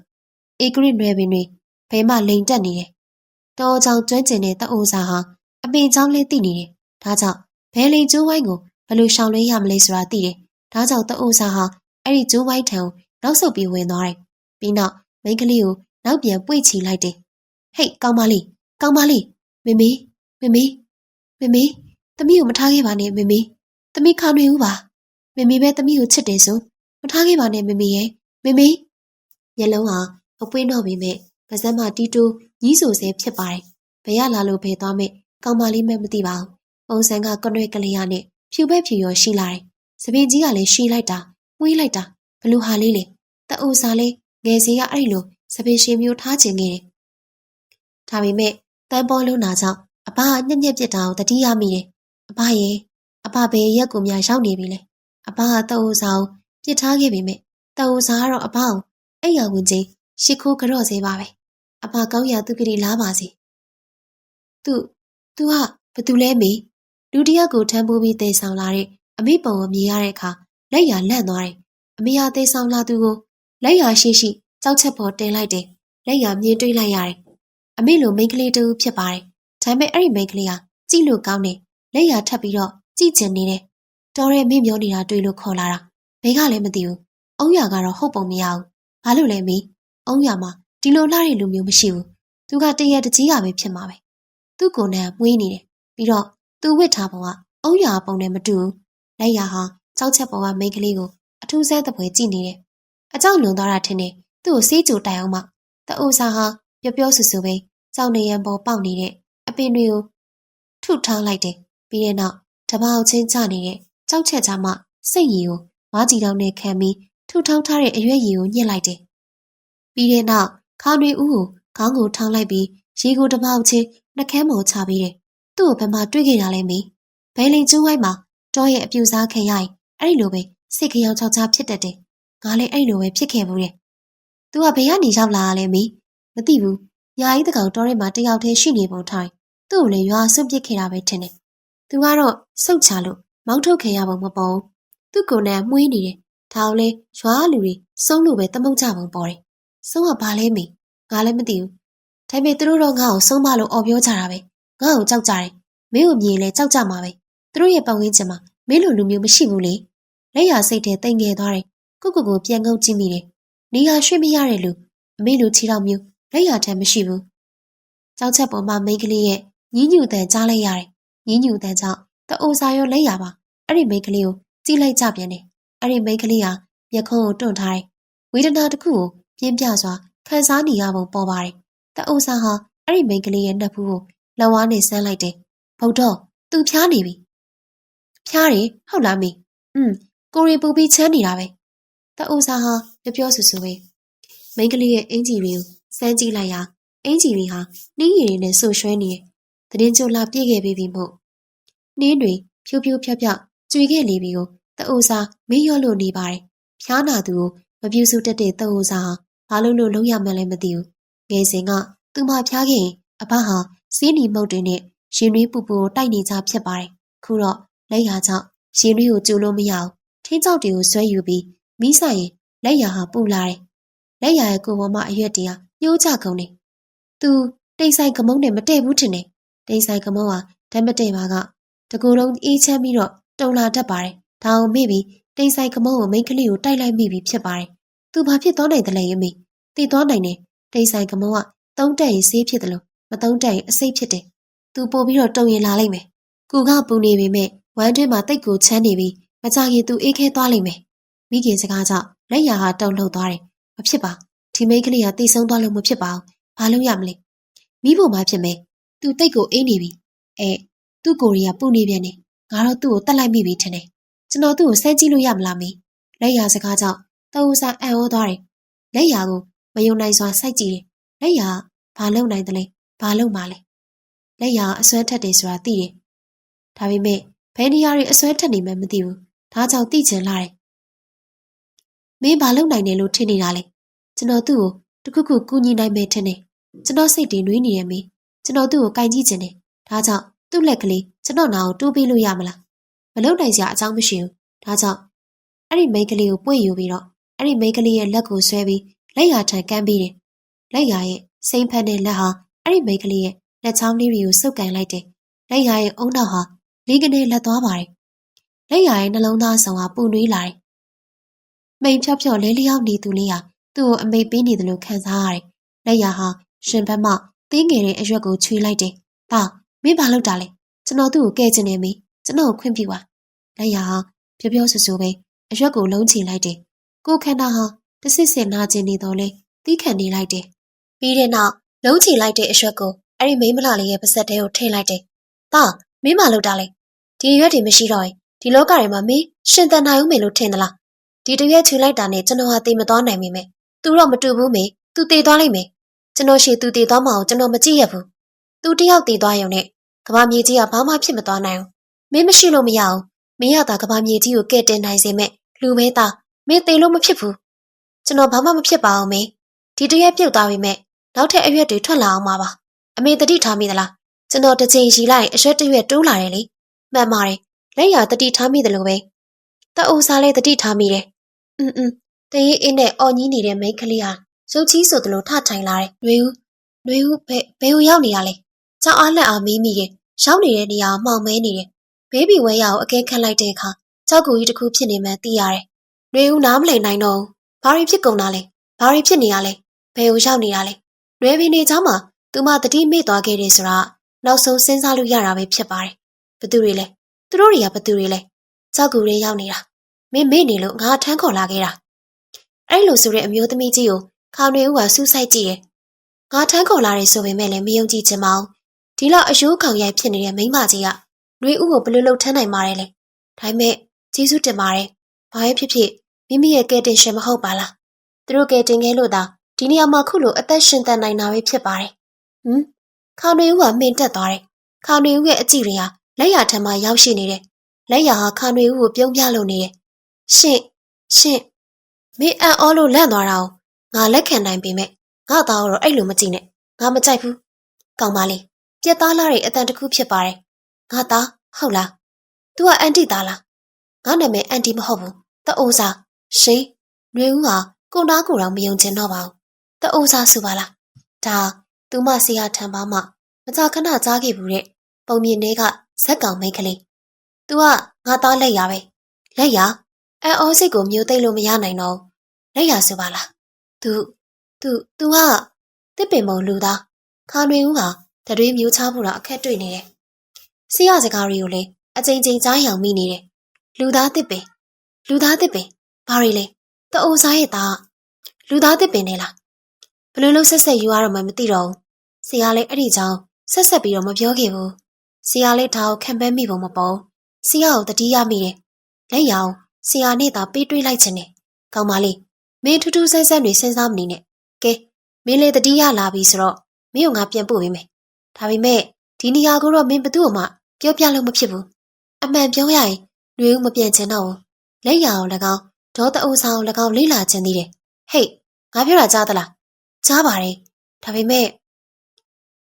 ဧကရစ်နွယ်ပင်တွေဘယ်မှလိန်တက်နေတယ်။တောကြောင်ကျွမ်းကျင်တဲ့တအူစားဟာအပင်ချောင်းလေးသိနေတယ်။ဒါကြောင့်ဘယ်လိန်ကျိုးဝိုင်းကိုဘယ်လိုရှောင်လွှဲရမလဲဆိုတာသိတယ်။ဒါကြောင့်တအူစားဟာအဲ့ဒီကျိုးဝိုင်းထံကိုနောက်ဆုတ်ပြီးဝင်သွားတယ်။ပြီးနောက်မိန်းကလေးကိုနောက်ပြန်ပွေ့ချီလိုက်တယ်။ဟေးကောင်မလေးမမေသမီးကိုမထားခဲ့ပါနဲ့မမေသမီးခါနွေဦးပါမမေပဲသမီးကိုချစ်တယ်ဆိုမထားခဲ့ပါနဲ့မမေရဲ့မမေမျက်လုံးဟာမပွင့်တော့ပေမဲ့ပါးစပ်မှတီးတိုးကြီးဆိုဆဲဖြစ်ပါတယ်ဘယ်ရလာလို့ဖယ်သွားမဲ့ကောင်မလေးမဲ့မသိပါဘူးပုံစံကကနွဲ့ကလေးရနဲ့ဖြူပဲဖြူရောရှိလာတယ်စပင်ကြီးကလည်းရှိလိုက်တာမွေးလိုက်တာဘလူဟာလေးလေတအူစားလေးငယ်စီကအဲ့လိုစပင်ရှင်မျိုးထားချင်ခဲ့တယ်ဒါပေမဲ့တန်းပေါ်လုံးနာကြောင့်အဘကညက်ပြစ်တာကိုတတိယမိတယ်အဘဘယ်ရက်ကိုများရောက်နေပြီလဲအဘကတအူစားကိုပြစ်ထားခဲ့ပေမဲ့တအူစားကတော့အဘကိုအဲ့ရဝင်ချင်းရှ िख ိုးကြော့စေပါပဲအဘကောင်းရာသူကလေးလားပါစီသူကဘသူလဲမေလူတယောက်ကိုထမ်းပိုးပြီးတေဆောင်လာတဲ့အမေပုံကိုမြင်ရတဲ့အခါလက်ရလန့်သွားတယ်အမေဟာတေဆောင်လာသူကိုလက်ရရှိကြောက်ချက်ပေါ်တင်လိုက်တယ်လက်ရမြင်တွေ့လိုက်ရတယ်အမေလိုမိန်းကလေးတူဖြစ်ပါတယ်ဒါပေမဲ့အဲ့ဒီမိန်းကလေးဟာကြည့်လို့ကောင်းတယ်လက်ရထပ်ပြီးတော့ကြည့်ချင်နေတယ်တော်ရဲမေ့မျောနေတာတွေ့လို့ခေါ်လာတာဘယ်ကလည်းမသိဘူးအုံးရကတော့ဟုတ်ပုံမရဘူးဘာလို့လဲမေအုံးရမှာဒီလိုလှတဲ့လူမျိုးမရှိဘူးသူကတရက်တကြီးကပဲဖြစ်မှာပဲသူ့ကိုယ်နဲ့မွေးနေတယ်ပြီးတော့သူဝစ်ထားပုံကအုံးရပုံနဲ့မတူဘူးလက်ရဟာကြောက်ချက်ပေါ်ကမိန်းကလေးကိုအထူးဆဲသပွဲကြည့်နေတယ်အကြောက်လွန်သွားတာထင်တယ်သူ့ကိုစေးကြိုတိုင်အောင်မှတအူစားဟာပြောဆူဆူပဲကြောက်နေရန်ပေါ်ပေါက်နေတဲ့အပင်တွေကိုထုထောင်းလိုက်တယ်ပြီးတဲ့နောက် တပောက်ချင်းချနေတဲ့ကြောက်ချက်ချမှစိတ်ရည်ကိုဝါးကြီးတောင်နဲ့ခံပြီးထူထောင်ထားတဲ့အရွက်ရည်ကိုညှစ်လိုက်တယ်။ပြီးတဲ့နောက်ခါနွေဦးကိုခေါင်းကိုထောင်းလိုက်ပြီးရေကိုတပောက်ချင်းနှကမ်းပေါ်ချပြီးတယ်။သူ့ကိုဘယ်မှာတွေ့ခဲ့တာလဲမေ။ဘယ်လိန်ကျိုးဝိုင်းမှာတောရဲ့အပြူစားခံရရင်အဲ့ဒီလိုပဲစိတ်ကြောင်ချောက်ချဖြစ်တတ်တယ်။ငါလည်းအဲ့ဒီလိုပဲဖြစ်ခဲ့ဘူးတဲ့။ तू ကဘယ်ကနေရောက်လာလဲမေမသိဘူး။ညာကြီးတကောင်တောထဲမှာတယောက်တည်းရှိနေပုံထိုင်သူ့ကိုလည်းရွာဆွန့်ပစ်ခဲ့တာပဲထင်တယ်။သူကတော့စုတ်ချလို့မောင်းထုတ်ခဲ့ရပုံမပေါ်ဘူး။သူ့ကိုယ်နဲ့မှုေးနေတယ်။ဒါအောင်လဲရွာလူတွေစုံလို့ပဲတမုတ်ကြပုံပေါ်တယ်။စုံကဘာလဲမေငါလည်းမသိဘူး။ဒါပေမဲ့သူတို့တော့ငါ့ကိုစုံမလို့အော်ပြောကြတာပဲ။ငါ့ကိုကြောက်ကြတယ်။မင်းကိုမြင်လဲကြောက်ကြမှာပဲ။သူတို့ရဲ့ပတ်ဝန်းကျင်မှာမင်းလိုလူမျိုးမရှိဘူးလေ။လက်ရစိတ်ထဲတိမ်ငယ်သွားတယ်။ကိုပြန်ငုံကြည့်မိတယ်။နေရရွှေ့မရတဲ့လူအမေလိုချီတော်မျိုးလက်ရထက်မရှိဘူး။ကြောက်ချက်ပေါ်မှာမိန်းကလေးရဲ့ညင်းညူတန်ကြားလိုက်ရတယ်။ညင်းညူတန်ကြောင့်တအိုစာရောလက်ရပါအဲ့ဒီမိန်းကလေးကိုကြည့်လိုက်ကြပြန်တယ်။အဲ့ဒီမိန်းကလေးဟာမျက်ခုံးကိုတွန့်ထားတယ်။ဝေဒနာတစ်ခုကိုပြင်းပြစွာခံစားနေရပုံပေါ်ပါတယ်။တအိုစာဟာအဲ့ဒီမိန်းကလေးရဲ့နှက်ဖူးကိုလက်ဝါးနဲ့ဆန်းလိုက်တယ်။ဘုတ်တော့သူဖျားနေပြီ။ဖျားတယ်ဟုတ်လားမေ။ကိုရီပူပြီးချမ်းနေတာပဲ။တအိုစာဟာပြောဆူဆူပဲ။မိန်းကလေးရဲ့အင်ဂျီတွေကိုစမ်းကြည့်လိုက်ရာအင်ဂျီတွေဟာနှင်းရည်တွေနဲ့ဆူရွှဲနေတယ်။သတင်းကြိုလာပြည့်ခဲ့ပြီမို့နှင်းတွေဖြိုးဖြိုးဖြောက်ဖြောက်ကျွေခဲ့လေပြီကိုတအိုစာမင်းရော့လို့နေပါတယ်။ဖျားနာသူကိုမပြူစုတတ်တဲ့တအိုစာဟာဘာလို့လုံးရမှန်းလည်းမသိဘူး။ငယ်စဉ်ကသူမဖျားခဲ့ရင်အဘဟာစီးနီမုတ်တွေနဲ့ရင်နွေးပူပူတိုက်နေကြဖြစ်ပါတယ်။ခုတော့လက်ရကြောင့်ရင်နွေးကိုကျူလို့မရအောင်ထင်းကြောက်တွေကိုဆွဲယူပြီးမိဆိုင်ရင်လက်ရဟာပူလာတယ်။လက်ရရဲ့ကိုယ်ပေါ်မှာအရွက်တရားညှိုးချကုန်တယ်။သူတိတ်ဆိုင်ကမုန်းနဲ့မတည့်ဘူးထင်တယ်။တိတ်ဆိုင်ကမုန်းဟာဓာတ်မတည့်ပါကတကူလုံးအေးချမ်းပြီးတော့တုံလာတတ်ပါတယ်။ဒါအောင်မေ့ပြီးတိတ်ဆိုင်ကမုန်းကိုမိန်းကလေးကိုတိုက်လိုက်မိပြီးဖြစ်ပါတယ်။သူဘာဖြစ်သွားနိုင်တယ်လဲအမေ။တည်သွားနိုင်တယ်။တိတ်ဆိုင်ကမုန်းကသုံးတက်ရင်ဆေးဖြစ်တယ်လို့မသုံးတက်ရင်အစိတ်ဖြစ်တယ်။သူပို့ပြီးတော့တုံရင်လာလိမ့်မယ်။ကူကပူနေပေမဲ့ဝမ်းတွင်းမှာတိတ်ကိုချမ်းနေပြီးမကြခင်သူအေးခဲသွားလိမ့်မယ်။မိခင်စကားကြောင့်လက်ရဟာတုံလှုပ်သွားတယ်။မဖြစ်ပါ။ဒီမိန်းကလေးကတိတ်ဆုံးသွားလို့မဖြစ်ပါဘူး။ဘာလို့ရမလဲ။မိဖို့မှဖြစ်မယ်။သူတိတ်ကိုအေးနေပြီ။သူ့ကိုယ်ရီကပူနေပြန်နေ။ငါတော့သူ့ကိုတတ်လိုက်မိပြီထင်တယ်။ကျွန်တော်သူ့ကိုဆဲကြည့်လို့ရမလားမေ။လက်ရစကားကြောင့်တအူစာအံ့ဩသွားတယ်။လက်ရကိုမယုံနိုင်စွာစိုက်ကြည့်တယ်။လက်ရဘာလုပ်နိုင်တယ်လဲ။ဘာလုပ်မှလဲ။လက်ရအစွမ်းထက်တယ်ဆိုတာသိတယ်။ဒါပေမဲ့ဘယ်နေရာတွေအစွမ်းထက်နေမှမသိဘူး။ဒါကြောင့်သိချင်လာတယ်။မင်းဘာလုပ်နိုင်တယ်လို့ထင်နေတာလဲ။ကျွန်တော်သူ့ကိုတခုခုကူညီနိုင်မယ်ထင်တယ်။ကျွန်တော်စိတ်တွေနှွေးနေတယ်မေ။ကျွန်တော်သူ့ကိုကင်ကြည့်ချင်တယ်။ဒါကြောင့်သူ့လက်ကလေးကျွန်တော်နာကိုတိုးပေးလို့ရမလား။မလုပ်နိုင်စရာအကြောင်းမရှိဘူး။ဒါကြောင့်အဲ့ဒီမိန်းကလေးကိုပွင့်ယူပြီးတော့အဲ့ဒီမိန်းကလေးရဲ့လက်ကိုဆွဲပြီးလက်ရထံကမ်းပြီးတယ်။လက်ရရဲ့စိမ့်ဖက်တဲ့လက်ဟာအဲ့ဒီမိန်းကလေးရဲ့လက်ချောင်းလေးတွေကိုစုပ်ကန်လိုက်တယ်။လက်ရရဲ့အုံနောက်ဟာလေးကနေလက်သွားပါတယ်။လက်ရရဲ့နှလုံးသားဆောင်ဟာပူနွေးလာတယ်။မိန်ဖြော့ဖြော့လဲလျောက်နေသူလေးဟာသူ့ကိုအမိတ်ပေးနေတယ်လို့ခံစားရတယ်။လက်ရဟာရှင်ဘက်မှသေးငယ်တဲ့အရွက်ကိုချွေလိုက်တယ်။ဒါမင်းဘာလုပ်တာလဲ။ကျွန်တော်သူ့ကိုကဲချင်နေပြီ။ကျွန်တော်ကိုခွင့်ပြုပါ။လက်ရဟာပြောဆူဆူပဲအရွက်ကိုလုံးချီလိုက်တယ်။ကိုခန္ဓာဟာတဆစ်ဆစ်နာကျင်နေတော့လဲတီးခံနေလိုက်တယ်။ပြီးတဲ့နောက်လုံးချီလိုက်တဲ့အရွက်ကိုအဲ့ဒီမိန်းမလာလေးရဲ့ပါးစပ်ထဲကိုထည့်လိုက်တယ်။ဒါမင်းမလုပ်တာလဲ။ဒီရွက်တွေမရှိတော့ရင်ဒီလောကထဲမှာမင်းရှင်သန်နိုင်ဦးမယ်လို့ထင်သလား။ဒီတရွက်ချွေလိုက်တာနဲ့ကျွန်တော်ဟာတည်မသွားနိုင်မိမယ်။သူတော့မတူဘူးမေ။သူတည်သွားလိမ့်မယ်။ကျွန်တော်ရှေ့သူတည်သွားမအောင်ကျွန်တော်မကြည့်ရဘူး။သူတယောက်တည်သွားရုံနဲ့ကဘာမြေကြီးကဘာမှဖြစ်မသွားနိုင်ဘူး။မင်းမရှိလို့မရအောင်။မင်းရတာကဘာမြေကြီးကိုကဲ့တင်နိုင်စေမဲ့လူမဲသားမင်းတည်လို့မဖြစ်ဘူး။ကျွန်တော်ဘာမှမဖြစ်ပါအောင်မေ။ဒီတရွက်ပြုတ်သွားပြီမဲ့နောက်ထပ်အရွက်တွေထွက်လာအောင်ပါပါ။အမေတတိထားမိသလား။ကျွန်တော်တစ်ချိန်ရှိလိုက်အရွက်တရွက်တိုးလာတယ်လေ။မှန်ပါတယ်။လက်ရတတိထားမိတယ်လို့ပဲ။တအူစားလဲတတိထားမိတယ်။တရင်အင်းနဲ့အော်ကြီးနေတဲ့မိန်းကလေးဟာရုပ်ချီးဆိုသလိုထထိုင်လာတယ်။နှွေဦးဘယ်ကိုရောက်နေရလဲ။ကြောက်အားလက်အားမီးမိတယ်။ရောက်နေတဲ့နေရာကိုမှောင်မဲနေတယ်။ဘေးဘီဝဲရကိုအကဲခတ်လိုက်တဲ့အခါကြောက်ကူကြီးတစ်ခုဖြစ်နေမှသိရတယ်။နှွေဦးနားမလည်နိုင်တော့ဘူး။ဘာတွေဖြစ်ကုန်တာလဲ။ဘာတွေဖြစ်နေရလဲ။ဘယ်ကိုရောက်နေတာလဲ။နှွေပင်နေချောင်းမှာသူမတတိမေ့သွားခဲ့တယ်ဆိုတာနောက်ဆုံးစဉ်းစားလို့ရတာပဲဖြစ်ပါတယ်။ဘသူတွေလဲ။သူတို့တွေကဘသူတွေလဲ။ကြောက်ကူတွေရောက်နေတာ။မင်းမေ့နေလို့ငါထမ်းခေါ်လာခဲ့တာ။အဲ့လိုဆိုတဲ့အမျိုးသမီးကြီးကိုခေါင်နေဦးကစူးစိုက်ကြည့်တယ်။ငါထမ်းခေါ်လာတယ်ဆိုပေမဲ့လည်းမယုံကြည်ချင်ပါဘူး။ဒီလောက်အယိုးခေါင်ရိုက်ဖြစ်နေတဲ့မိန်းမကြီးက နွေဦးကိုဘယ်လိုလုပ်ထမ်းနိုင်မှာလဲဒါပေမဲ့ကျေးဇူးတင်ပါတယ်ဘာပဲဖြစ်ဖြစ်မိမိရဲ့ကဲတင်ရှင်မဟုတ်ပါလားသူတို့ကဲတင်ခဲ့လို့သာဒီနေရာမှာခုလိုအသက်ရှင်သန်နိုင်တာပဲဖြစ်ပါတယ်ခါနွေဦးကမှင်တက်သွားတယ်ခါနွေဦးရဲ့အကြည့်တွေဟာလက်ရထံမှာရောက်ရှိနေတယ်လက်ရဟာခါနွေဦးကိုပြုံးပြလို့နေတယ်ရှင်မင်းအံ့ဩလို့လန့်သွားတာကိုငါလက်ခံနိုင်ပေမဲ့ငါသားတော့အဲ့လိုမကြည့်နဲ့ငါမကြိုက်ဘူးကောင်းပါလေပြက်သားလာတဲ့အတန်တစ်ခုဖြစ်ပါတယ်ငါသားဟုတ်လား तू ကအန်တီသားလားငါနာမည်အန်တီမဟုတ်ဘူးတအိုးစားရှင်နွေဦးဟာကိုနားကိုတော့မယုံချင်တော့ပါဘူးတအိုးစားဆိုပါလားဒါသူမဆရာထံပါမှမကြခဏကြားခဲ့ဘူးတဲ့ပုံမြင်ထဲကဇက်ကောင်မိန်းကလေး तू ကငါသားလက်ရပဲလက်ရအန်အောစိတ်ကိုမျိုးသိမ့်လို့မရနိုင်တော့လက်ရဆိုပါလား तू ကတစ်ပင်မုံလူသားခါနွေဦးဟာတရွေးမျိုးချဖို့တော့အခက်တွေ့နေတယ်ဆရာစကားတွေကိုလည်းအချိန်ချင်းကြားရောင်မိနေတယ်လူသားတစ်ပင်ဘာတွေလဲတအိုးစားရဲ့သားလူသားတစ်ပင်နဲ့လားဘယ်လိုလုပ်ဆက်ယူရတော့မှမသိတော့ဘူးဆရာလည်းအဲ့ဒီကြောင့်ဆက်ပြီးတော့မပြောခဲ့ဘူးဆရာလည်းဒါကိုခံပန်းမိပုံမပေါ်ဆရာကိုတတိယမိတယ်လက်ရောင်ဆရာနဲ့သာပေးတွေးလိုက်ခြင်းနဲ့ကောင်းပါလေမင်းထူးထူးဆန်းဆန်းတွေစဉ်းစားမနေနဲ့ကဲမင်းလေတတိယလာပြီဆိုတော့မင်းကငါပြန်ပို့ပေးမယ်ဒါပေမဲ့ဒီနေရာကိုတော့မင်းဘသူ့မှပြောပြလို့မဖြစ်ဘူးအမှန်ပြောရရင်နွေဦးမပြန်ချင်တော့ဘူးလက်ရအောင်၎င်းဒေါ်တအုပ်ဆောင်၎င်းလေးလာခြင်းသေးတယ်ဟေ့ငါပြောတာကြားသလားကြားပါတယ်ဒါပေမဲ့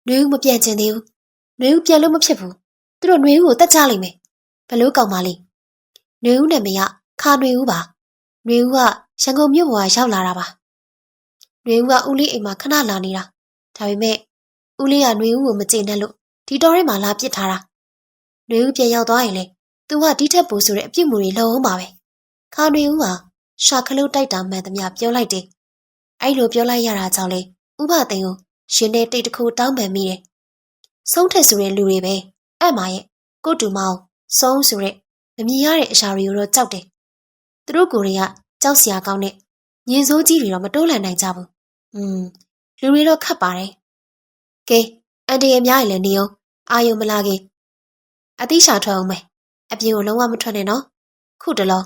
နွေဦးမပြန်ချင်သေးဘူးနွေဦးပြန်လို့မဖြစ်ဘူးသူတို့နွေဦးကိုတတ်ကြလိမ့်မယ်ဘလို့ကောက်ပါလိမ့်နွေဦးနဲ့မရခါနွေဦးပါနွေဦးကရန်ကုန်မြို့ပေါ်ရောက်လာတာပါနွေဦးကဦးလေးအိမ်မှာခဏလာနေတာဒါပေမဲ့ဦးလေးကနွေဦးကိုမကျေနပ်လို့ဒီတော်ထဲမှာလာပစ်ထားတာနွေဦးပြန်ရောက်သွားရင်လေသူကဒီထက်ပိုဆိုတဲ့အပြစ်မှုတွေလုံအောင်ပါပဲခါနွေဦးကရှာခလုတ်တိုက်တာမှန်သမျှပြောလိုက်တယ်အဲ့လိုပြောလိုက်ရတာကြောင့်လေဥပသိန်းကိုရှင်တဲ့တိတ်တစ်ခုတောင်းပန်မိတယ်ဆုံးထက်ဆိုတဲ့လူတွေပဲအဲ့မှာရဲ့ကိုတူမောင်ဆုံးဆိုတဲ့မမြင်ရတဲ့အရာတွေကိုတော့ကြောက်တယ်သူတို့ကိုယ်တွေကကြောက်စရာကောင်းတဲ့ညင်စိုးကြီးတွေတော့မတိုးလန့်နိုင်ကြဘူးလူတွေတော့ခတ်ပါတယ်ကဲအန်တီရဲ့များရင်လည်းနေအောင်အာယုံမလာခင်အသိရှာထွက်အောင်မယ်အပြင်ကိုလုံးဝမထွက်နဲ့နော်ခုတလော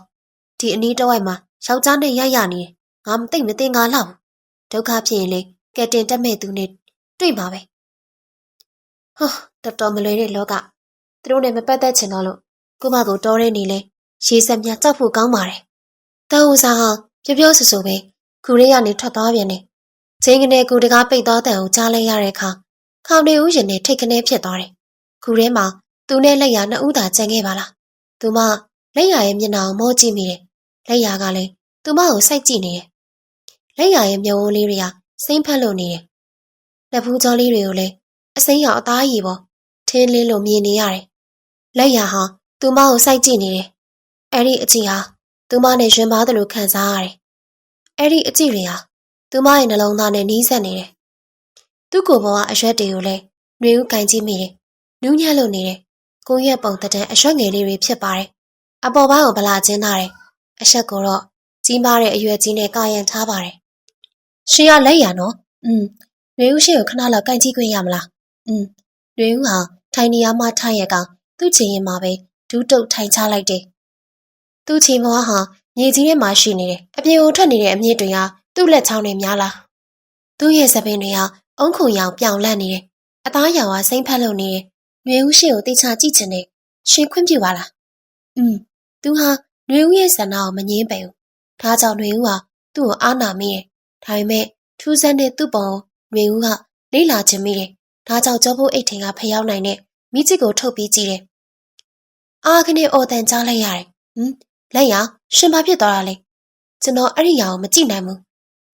ဒီအနီးတစ်ဝိုက်မှာယောက်ျားနဲ့ရိုက်ရနေတယ်ငါမသိမသိငါလောက်ဒုက္ခဖြစ်ရင်လေကဲတင်တက်မဲ့သူနဲ့တွေ့မှာပဲဟောတော်တော်မလွယ်တဲ့လောကသူတို့နဲ့မပတ်သက်ချင်တော့လို့ကိုမကိုတော်တဲ့နေလဲရေစက်မြကြောက်ဖို့ကောင်းပါတယ်တောက်ဥစားဟာပြောဆူဆူပဲခုလေးကနေထွက်သွားပြန်တယ်ချင်းကနေကူတကားပိတ်သွားတဲ့ကိုကြားလိုက်ရတဲ့အခါခေါင်းတွေဥရင်နဲ့ထိတ်ခနဲဖြစ်သွားတယ်ခုထဲမှာသူနဲ့လက်ရနှစ်ဦးသာကျန်ခဲ့ပါလားသူမလက်ရရဲ့မျက်နှာကိုမောကြည့်မိတယ်လက်ရကလည်းသူမကိုစိုက်ကြည့်နေတယ်လက်ရရဲ့မျက်ဝန်းလေးတွေကစိမ့်ဖက်လို့နေတယ်လက်ဖူးကြောလေးတွေကိုလည်းအစိမ်းရောင်အသားရည်ပေါ်ထင်းလင်းလို့မြင်နေရတယ်လက်ရဟာသူမကိုစိုက်ကြည့်နေတယ်အဲ့ဒီအကြည့်ဟာသူမနဲ့ရင်ပါသလိုခံစားရတယ်အဲ့ဒီအကြည့်တွေဟာသူမရဲ့နှလုံးသားနဲ့နီးစပ်နေတယ်သူ့ကိုယ်ပေါ်ကအရွက်တွေကိုလည်းနှွေဦးကင်ကြည့်မိတယ်နူးညံ့လို့နေတယ်ကိုယ့်ရဲ့ပုံတံအရွက်ငယ်လေးတွေဖြစ်ပါတယ်အပေါ်ပိုင်းကိုဗလာချင်းထားတယ်အဆက်ကိုတော့ကြီးမားတဲ့အရွက်ကြီးနဲ့ကာယံထားပါတယ်ရှင်ရလက်ရနော်နှွေဦးရှင်ကိုခဏလောက်ကင်ကြည့်ခွင့်ရမလားနှွေဦးဟာထိုင်နေရမှထိုင်ရကောင်သူ့ချင်ရင်မှာပဲဒူးတုတ်ထိုင်ချလိုက်တယ်သူ့ချီမွားဟာမြေကြီးထဲမှာရှိနေတယ်အပြင်ကိုထွက်နေတဲ့အမြင့်တွေဟာသူ့လက်ချောင်းတွေများလားသူ့ရဲ့စပင်းတွေဟာအုံခုံရောင်ပြောင်လန့်နေတယ်အသားရောင်ဟာစိမ့်ဖက်လို့နေတယ်နှွေဦးရှင်ကိုတိချကြည့်ချင်တယ်ရှင်ခွင့်ပြုပါလားသူဟာနှွေဦးရဲ့ဆန္ဒကိုမငြင်းပယ်ဘူးဒါကြောင့်နှွေဦးဟာသူ့ကိုအားနာမိတယ်ဒါပေမဲ့ထူးဆန်းတဲ့သူ့ပုံနှွေဦးကလေးလာချင်မိတယ်ဒါကြောင့်ကျောဖို့အိတ်ထင်ကဖျောက်နိုင်တဲ့မိချစ်ကိုထုတ်ပြီးကြည့်တယ်အားကနေအော်တန်ကြားလိုက်ရတယ်လက်ရရှင်ဘာဖြစ်သွားတာလဲကျွန်တော်အဲ့ဒီရောင်ကိုမကြည့်နိုင်ဘူး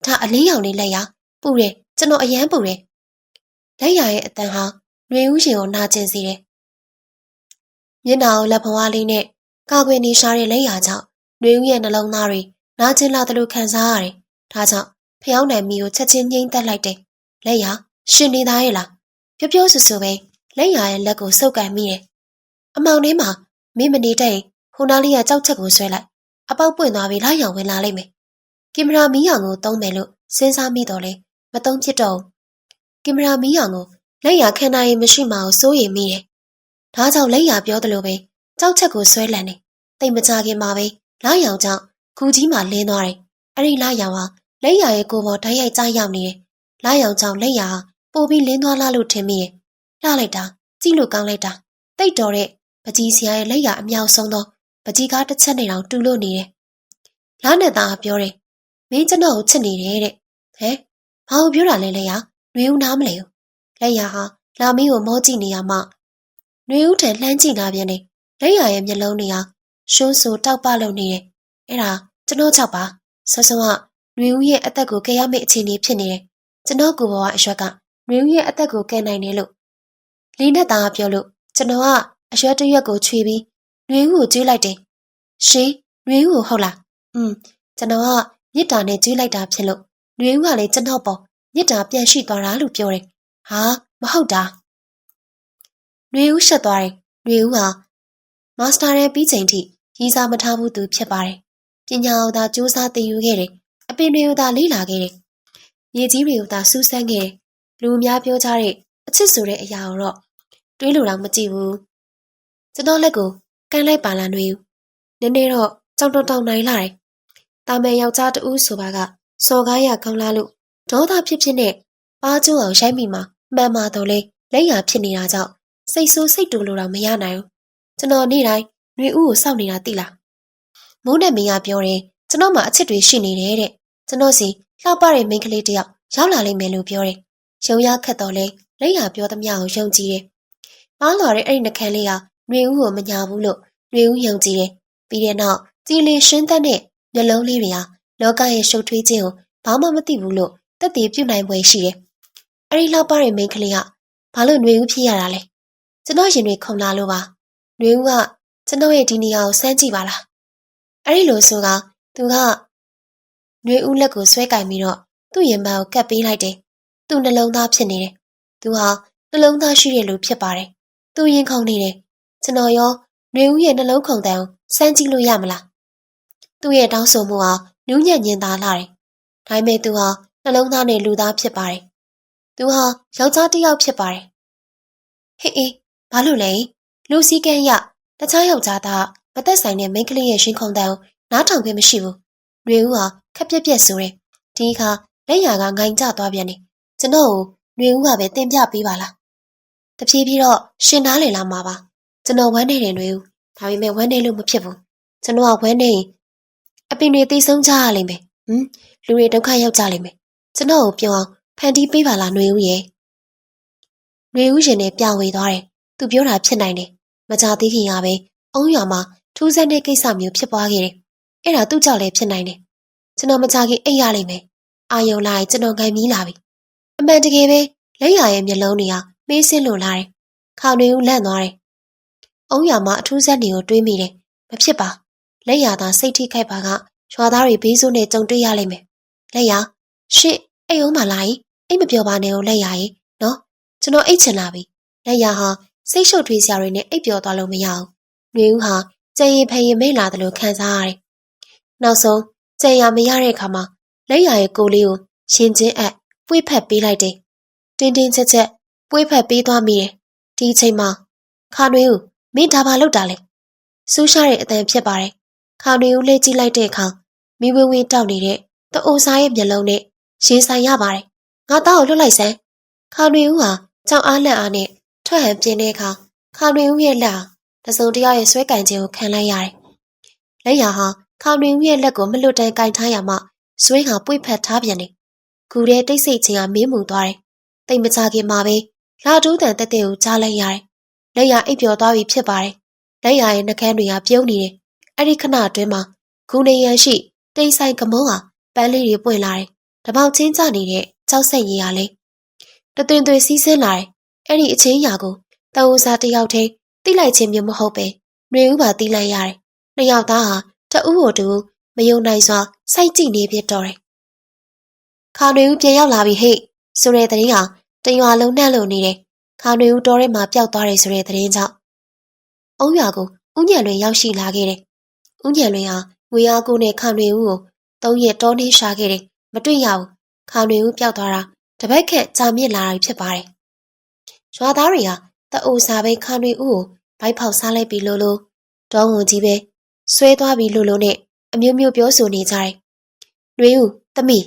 ဒါအလင်းရောင်လေးလက်ရပူတယ်ကျွန်တော်အယမ်းပူတယ်လက်ရရဲ့အတန်ဟာနှွေဦးရှင်ကိုနာကျင်စေတယ်မျက်နှာကိုလက်ဖွားလေးနဲ့ကာကွယ်နေရှာတဲ့လက်ရကြောင့်နှွေဦးရဲ့နှလုံးသားတွေနာကျင်လာသလိုခံစားရတယ်ဒါကြောင့်ဖျောင်းနိုင်မီကိုချက်ချင်းငိမ့်သက်လိုက်တယ်လက်ရရှင်နေသားရဲ့လားပြောဆူဆူပဲလက်ရရဲ့လက်ကိုစုပ်ကန်မိတယ်အမောင်ထဲမှာမင်းမနေတဲ့ဟိုနာလေးကကြောက်ချက်ကိုဆွဲလိုက်အပေါက်ပွင့်သွားပြီးလိုက်ရောင်ဝင်လာလိမ့်မယ်ကင်မရာမီးရောင်ကိုသုံးမယ်လို့စဉ်းစားမိတော့လေမသုံးဖြစ်တော့ကင်မရာမီးရောင်ကိုလက်ရခန္ဓာရည်မရှိမှကိုစိုးရိမ်မိတယ် ဒါကြောင့်လက်ရပြောသလိုပဲကြောက်ချက်ကိုဆွဲလန့်နေတိတ်မကြခင်မှာပဲလာရောင်ကြောင့်ခူကြီးမှလင်းသွားတယ်အဲ့ဒီလာရောင်ဟာလက်ရရဲ့ကိုယ်ပေါ်တိုက်ရိုက်ကြားရောက်နေတယ်လာရောင်ကြောင့်လက်ရဟာပိုပြီးလင်းသွားလားလို့ထင်မိတယ်လှလိုက်တာကြည့်လို့ကောင်းလိုက်တာတိတ်တော်တဲ့ပကြီးဆရာရဲ့လက်ရအမြောက်ဆုံးသောပကြီးကားတစ်ချက်နဲ့တောင်တူလို့နေတယ်လာနဲ့သားကပြောတယ်မင်းကျွန်တော်ကိုချစ်နေတယ်တဲ့ဟဲဘာလို့ပြောတာလဲလက်ရနှွေဦးနားမလဲဘူးလက်ရဟာလာမင်းကိုမောကြည့်နေရမှနှွေဦးထံလှမ်းကြည့်လာပြန်တယ်လက်ရရဲ့မျက်လုံးတွေဟာရှုံးဆူတောက်ပလုံနေတယ်အဲ့ဒါကျွန်တော်ကြောက်ပါဆောစောကနှွေဦးရဲ့အသက်ကိုကယ်ရမယ့်အခြေအနေဖြစ်နေတယ်ကျွန်တော်ကိုယ်ပေါ်ကအရွက်ကနှွေဦးရဲ့အသက်ကိုကယ်နိုင်တယ်လို့လီနဲ့သားကပြောလို့ကျွန်တော်ကအရွက်တစ်ရွက်ကိုခြွေပြီးနှွေဦးကိုကျွေးလိုက်တယ်ရှင်နှွေဦးကိုဟုတ်လားကျွန်တော်ကမြစ်တာနဲ့ကျွေးလိုက်တာဖြစ်လို့နှွေဦးကလည်းကျွန်တော်ပေါ်မြစ်တာပြန်ရှိသွားတာလို့ပြောတယ်ဟာမဟုတ်တာနှွေဦးရှက်သွားတယ်နှွေဦးဟာမာစတာရဲ့ပြီးချိန်ထိကြီးစားမထားဘူးသူဖြစ်ပါတယ်ပညာကိုသာစူးစမ်းသင်ယူခဲ့တယ်အပင်တွေကိုသာလေ့လာခဲ့တယ်မြေကြီးတွေကိုသာစူးစမ်းခဲ့တယ်လူအများပြောကြတဲ့အချစ်ဆိုတဲ့အရာကိုတော့တွေးလို့တော့မကြည့်ဘူးကျွန်တော်လက်ကိုကန်လိုက်ပါလားနှွေဦးနည်းနည်းတော့ကြောက်တောင်နိုင်လာတယ်တာမယ်ယောက်ျားတူဆိုပါကစော်ကားရကောင်းလားလို့ဒေါသဖြစ်ဖြစ်နဲ့ပါကျိုးအောင်ရိုက်မိမှာမှန်ပါတော့လေလက်ရဖြစ်နေတာကြောင့်စိတ်ဆိုးစိတ်တူလို့တော့မရနိုင်ဘူးကျွန်တော်နေ့တိုင်းနှွေဦးကိုစောင့်နေတာသိလားမိုးနဲ့မင်းကပြောတယ်ကျွန်တော်မှအချစ်တွေရှိနေတယ်တဲ့ကျွန်တော်စီလှပတဲ့မိန်းကလေးတယောက်ရောက်လာလိမ့်မယ်လို့ပြောတယ်ရုံရခက်တော့လေလက်ရပြောသမျှကိုယုံကြည်တယ်ပါလာတဲ့အဲ့ဒီနှကန်းလေးကနှွေဦးကိုမညာဘူးလို့နှွေဦးယုံကြည်တယ်ပြီးတဲ့နောက်ကြည်လင်ရှင်းသက်တဲ့မျက်လုံးလေးတွေဟာလောကရဲ့ရှုပ်ထွေးခြင်းကိုဘာမှမသိဘူးလို့သက်သေပြုနိုင်ပွဲရှိတယ်အဲ့ဒီလှပတဲ့မိန်းကလေးကဘာလို့နှွေဦးဖြစ်ရတာလဲကျွန်တော်ရင်တွေခုန်လာလို့ပါနှွေဦးကကျွန်တော်ရဲ့ဒီနေရာကိုစမ်းကြည့်ပါလားအဲ့ဒီလိုဆိုကသူကနှွေဦးလက်ကိုဆွဲကင်ပြီးတော့သူ့ရင်ပန်းကိုကပ်ပေးလိုက်တယ်သူ့နှလုံးသားဖြစ်နေတယ်သူဟာနှလုံးသားရှိတဲ့လူဖြစ်ပါတယ်သူရင်ခုန်နေတယ်ကျွန်တော်ရောနှွေဦးရဲ့နှလုံးခုန်တန်းကိုစမ်းကြည့်လို့ရမလားသူ့ရဲ့တောင်းဆိုမှုဟာနူးညံ့ညင်သာလာတယ်ဒါပေမဲ့သူဟာနှလုံးသားနဲ့လူသားဖြစ်ပါတယ်သူဟာယောက်ျားတစ်ယောက်ဖြစ်ပါတယ်ဟေးအေးဘာလို့လဲလူစည်းကမ်းရတခြားယောက်ျားသားမသက်ဆိုင်တဲ့မိန်းကလေးရဲ့ရှင်ခုန်တန်းကိုနားထောင်ခွင့်မရှိဘူးနှွေဦးဟာခက်ပြက်ပြက်ဆိုတယ်ဒီအခါလက်ရကငိုင်ကျသွားပြန်တယ်ကျွန်တော်ကိုနှွေဦးကပဲတင်ပြပေးပါလားတဖြည်းဖြည်းတော့ရှင်နားလေလာမှာပါကျွန်တော်ဝမ်းနေတယ်နှွေဦးဒါပေမဲ့ဝမ်းနေလို့မဖြစ်ဘူးကျွန်တော်ကဝမ်းနေရင်အပင်တွေသိဆုံးကြရလိမ့်မယ်လူတွေဒုက္ခရောက်ကြလိမ့်မယ်ကျွန်တော်ကိုပြောအောင်ဖန်တီးပေးပါလားနှွေဦးရဲ့နှွေဦးရင်နဲ့ပြဝေသွားတယ်သူပြောတာဖြစ်နိုင်တယ်မကြသေးခင်ကပဲအုံးရွာမှာထူးဆန်းတဲ့ကိစ္စမျိုးဖြစ်ပွားခဲ့တယ်အဲ့ဒါသူ့ကြောင့်လည်းဖြစ်နိုင်တယ်ကျွန်တော်မကြခင်အိပ်ရလိမ့်မယ်အာယုံလိုက်ကျွန်တော်ငိုင်မီးလာပြီအမှန်တကယ်ပဲလက်ရရဲ့မျက်လုံးတွေကမေးစင်းလို့လာတယ်ခါနှွေဦးလန့်သွားတယ်အုံးရွာမှာအထူးဆန်းတွေကိုတွေးမိတယ်မဖြစ်ပါလက်ရသာစိတ်ထိခိုက်ပါကရွာသားတွေဘေးဆိုးနဲ့ကြုံတွေ့ရလိမ့်မယ်လက်ရရှင့်အိမ်အောင်မလာရင်အိမ်မပြောပါနဲ့ဦးလက်ရရဲ့နော်ကျွန်တော်အိတ်ချင်လာပြီလက်ရဟာစိတ်ရှုပ်ထွေးစရာတွေနဲ့အိပ်ပျော်သွားလို့မရဘူးနှွေဦးဟာကြံရင်ဖရင်မိတ်လာတယ်လို့ခံစားရတယ်နောက်ဆုံးကြံရမရတဲ့အခါမှာလက်ရရဲ့ကိုလေးကိုရှင်ချင်းအပ်ပွေ့ဖက်ပေးလိုက်တယ်တင်းတင်းချက်ချက်ပွေ့ဖက်ပေးသွားမိတယ်ဒီအချိန်မှာခါနှွေဦးမင်းဒါဘာလုပ်တာလဲစူးရှားတဲ့အတန်ဖြစ်ပါတယ်ခါနှွေဦးလှည့်ကြည့်လိုက်တဲ့အခါမိဝင်းဝင်းတောက်နေတဲ့တအိုစားရဲ့မျက်လုံးနဲ့ရှင်ဆိုင်ရပါတယ်ငါသားကိုလွတ်လိုက်စမ်းခါနှွေဦးဟာကြောင်အားလက်အားနဲ့ထွက်ဟန်ပြင်းတဲ့အခါခါနှွေဦးရဲ့လက်တစုံတယောက်ရဲ့ဆွဲကင်ခြင်းကိုခံလိုက်ရတယ်လက်ရဟာခါနှွေဦးရဲ့လက်ကိုမလွတ်တမ်းကင်ထားရမှဆွဲဟာပွေ့ဖက်ထားပြန်တယ်ကူတဲ့တိတ်ဆိတ်ခြင်းကမင်းမူသွားတယ်တိတ်မကြခင်မှာပဲလာတူးတန်တက်တဲ့ကိုကြားလိုက်ရတယ်လက်ရအိပ်ပျော်သွားပြီဖြစ်ပါတယ်လက်ရရဲ့နှကန်းတွေကပြုံးနေတယ်အဲ့ဒီခဏအတွင်းမှာဂူနေရန်ရှိတိမ်ဆိုင်ကမုန်းဟာပန်းလေးတွေပွင့်လာတယ်တပေါက်ချင်းကျနေတဲ့ကြောက်ဆက်ရည်ဟာလေတသွင်သွေစီးဆင်းလာတယ်အဲ့ဒီအချင်းရာကိုတအူစားတစ်ယောက်တည်းတိလိုက်ခြင်းမျိုးမဟုတ်ပဲနှွေဦးပါတိလိုက်ရတယ်နှစ်ယောက်သားဟာတအူးကိုတူမယုံနိုင်စွာစိုက်ကြည့်နေဖြစ်တော့တယ်ခါနှွေဦးပြန်ရောက်လာပြီဟဲ့ဆိုတဲ့သတင်းဟာတရွာလုံးနှံ့လို့နေတယ်ခါနှွေဦးတော်ထဲမှာပျောက်သွားတယ်ဆိုတဲ့သတင်းကြောင့်အုံးရွာကိုဦးညံလွင်ရောက်ရှိလာခဲ့တယ်ဦးညံလွင်ဟာငွေအားကိုနဲ့ခါနှွေဦးကို3 ရက်တောနှင်းရှာခဲ့တယ်မတွေ့ရဘူးခါနှွေဦးပျောက်သွားတာတပတ်ခန့်ကြာမြင့်လာတာဖြစ်ပါတယ်ရွာသားတွေကတအိုစားပဲခါနှွေဦးကို ဘိုက်ဖောက်စားလိုက်ပြီလို့တောဝန်ကြီးပဲဆွဲသွားပြီလို့နဲ့အမျိုးမျိုးပြောဆိုနေကြတယ်။နှွေဦးသမီး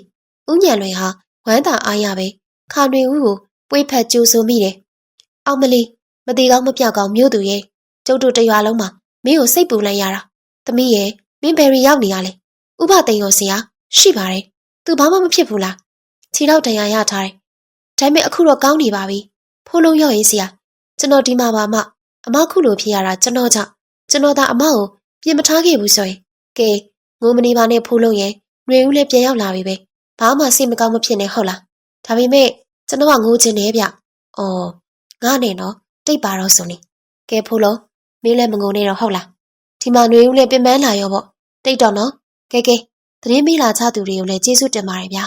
ဦးညံလွင်ဟာဝမ်းသာအားရပဲခါနှွေဦးကိုပွေးဖက်ကြိုးဆိုမိတယ်။အောင်မလီမတိကောင်းမပြောက်ကောင်းမြို့သူရဲ့ကျုပ်တို့တရွာလုံးမှာမင်းကိုစိတ်ပူလိုက်ရတာ။သမီးရဲ့မင်းဘယ်ရီရောက်နေရလဲ။ဥပသိမ်ရောဆရာရှိပါတယ်။ तू ဘာမှမဖြစ်ဘူးလား။ခြေတော့တရားရထားတယ်။ဒါပေမဲ့အခုတော့ကောင်းနေပါပြီ။ဖိုးလုံးရောက်ရေးဆရာကျွန်တော်ဒီမှာပါအမခုလိုဖြစ်ရတာကျွန်တော်ကြောင့်ကျွန်တော်သာအမကိုပြင်မထားခဲ့ဘူးဆိုရင်ကဲငိုမနေပါနဲ့ဖိုးလုံးရဲ့နှွေဦးလည်းပြန်ရောက်လာပြီပဲဘာမှစိတ်မကောင်းမဖြစ်နဲ့ဟုတ်လားဒါပေမဲ့ကျွန်တော်ကငိုချင်တယ်ဗျအော်ငါနဲ့နော်တိတ်ပါတော့ဆိုနေကဲဖိုးလုံးမင်းလည်းမငိုနဲ့တော့ဟုတ်လားဒီမှာနှွေဦးလည်းပြင်ပန်းလာရောပေါ့တိတ်တော့နော်ကဲသတင်းမေးလာချသူတွေကိုလည်းကျေးဇူးတင်ပါတယ်ဗျာ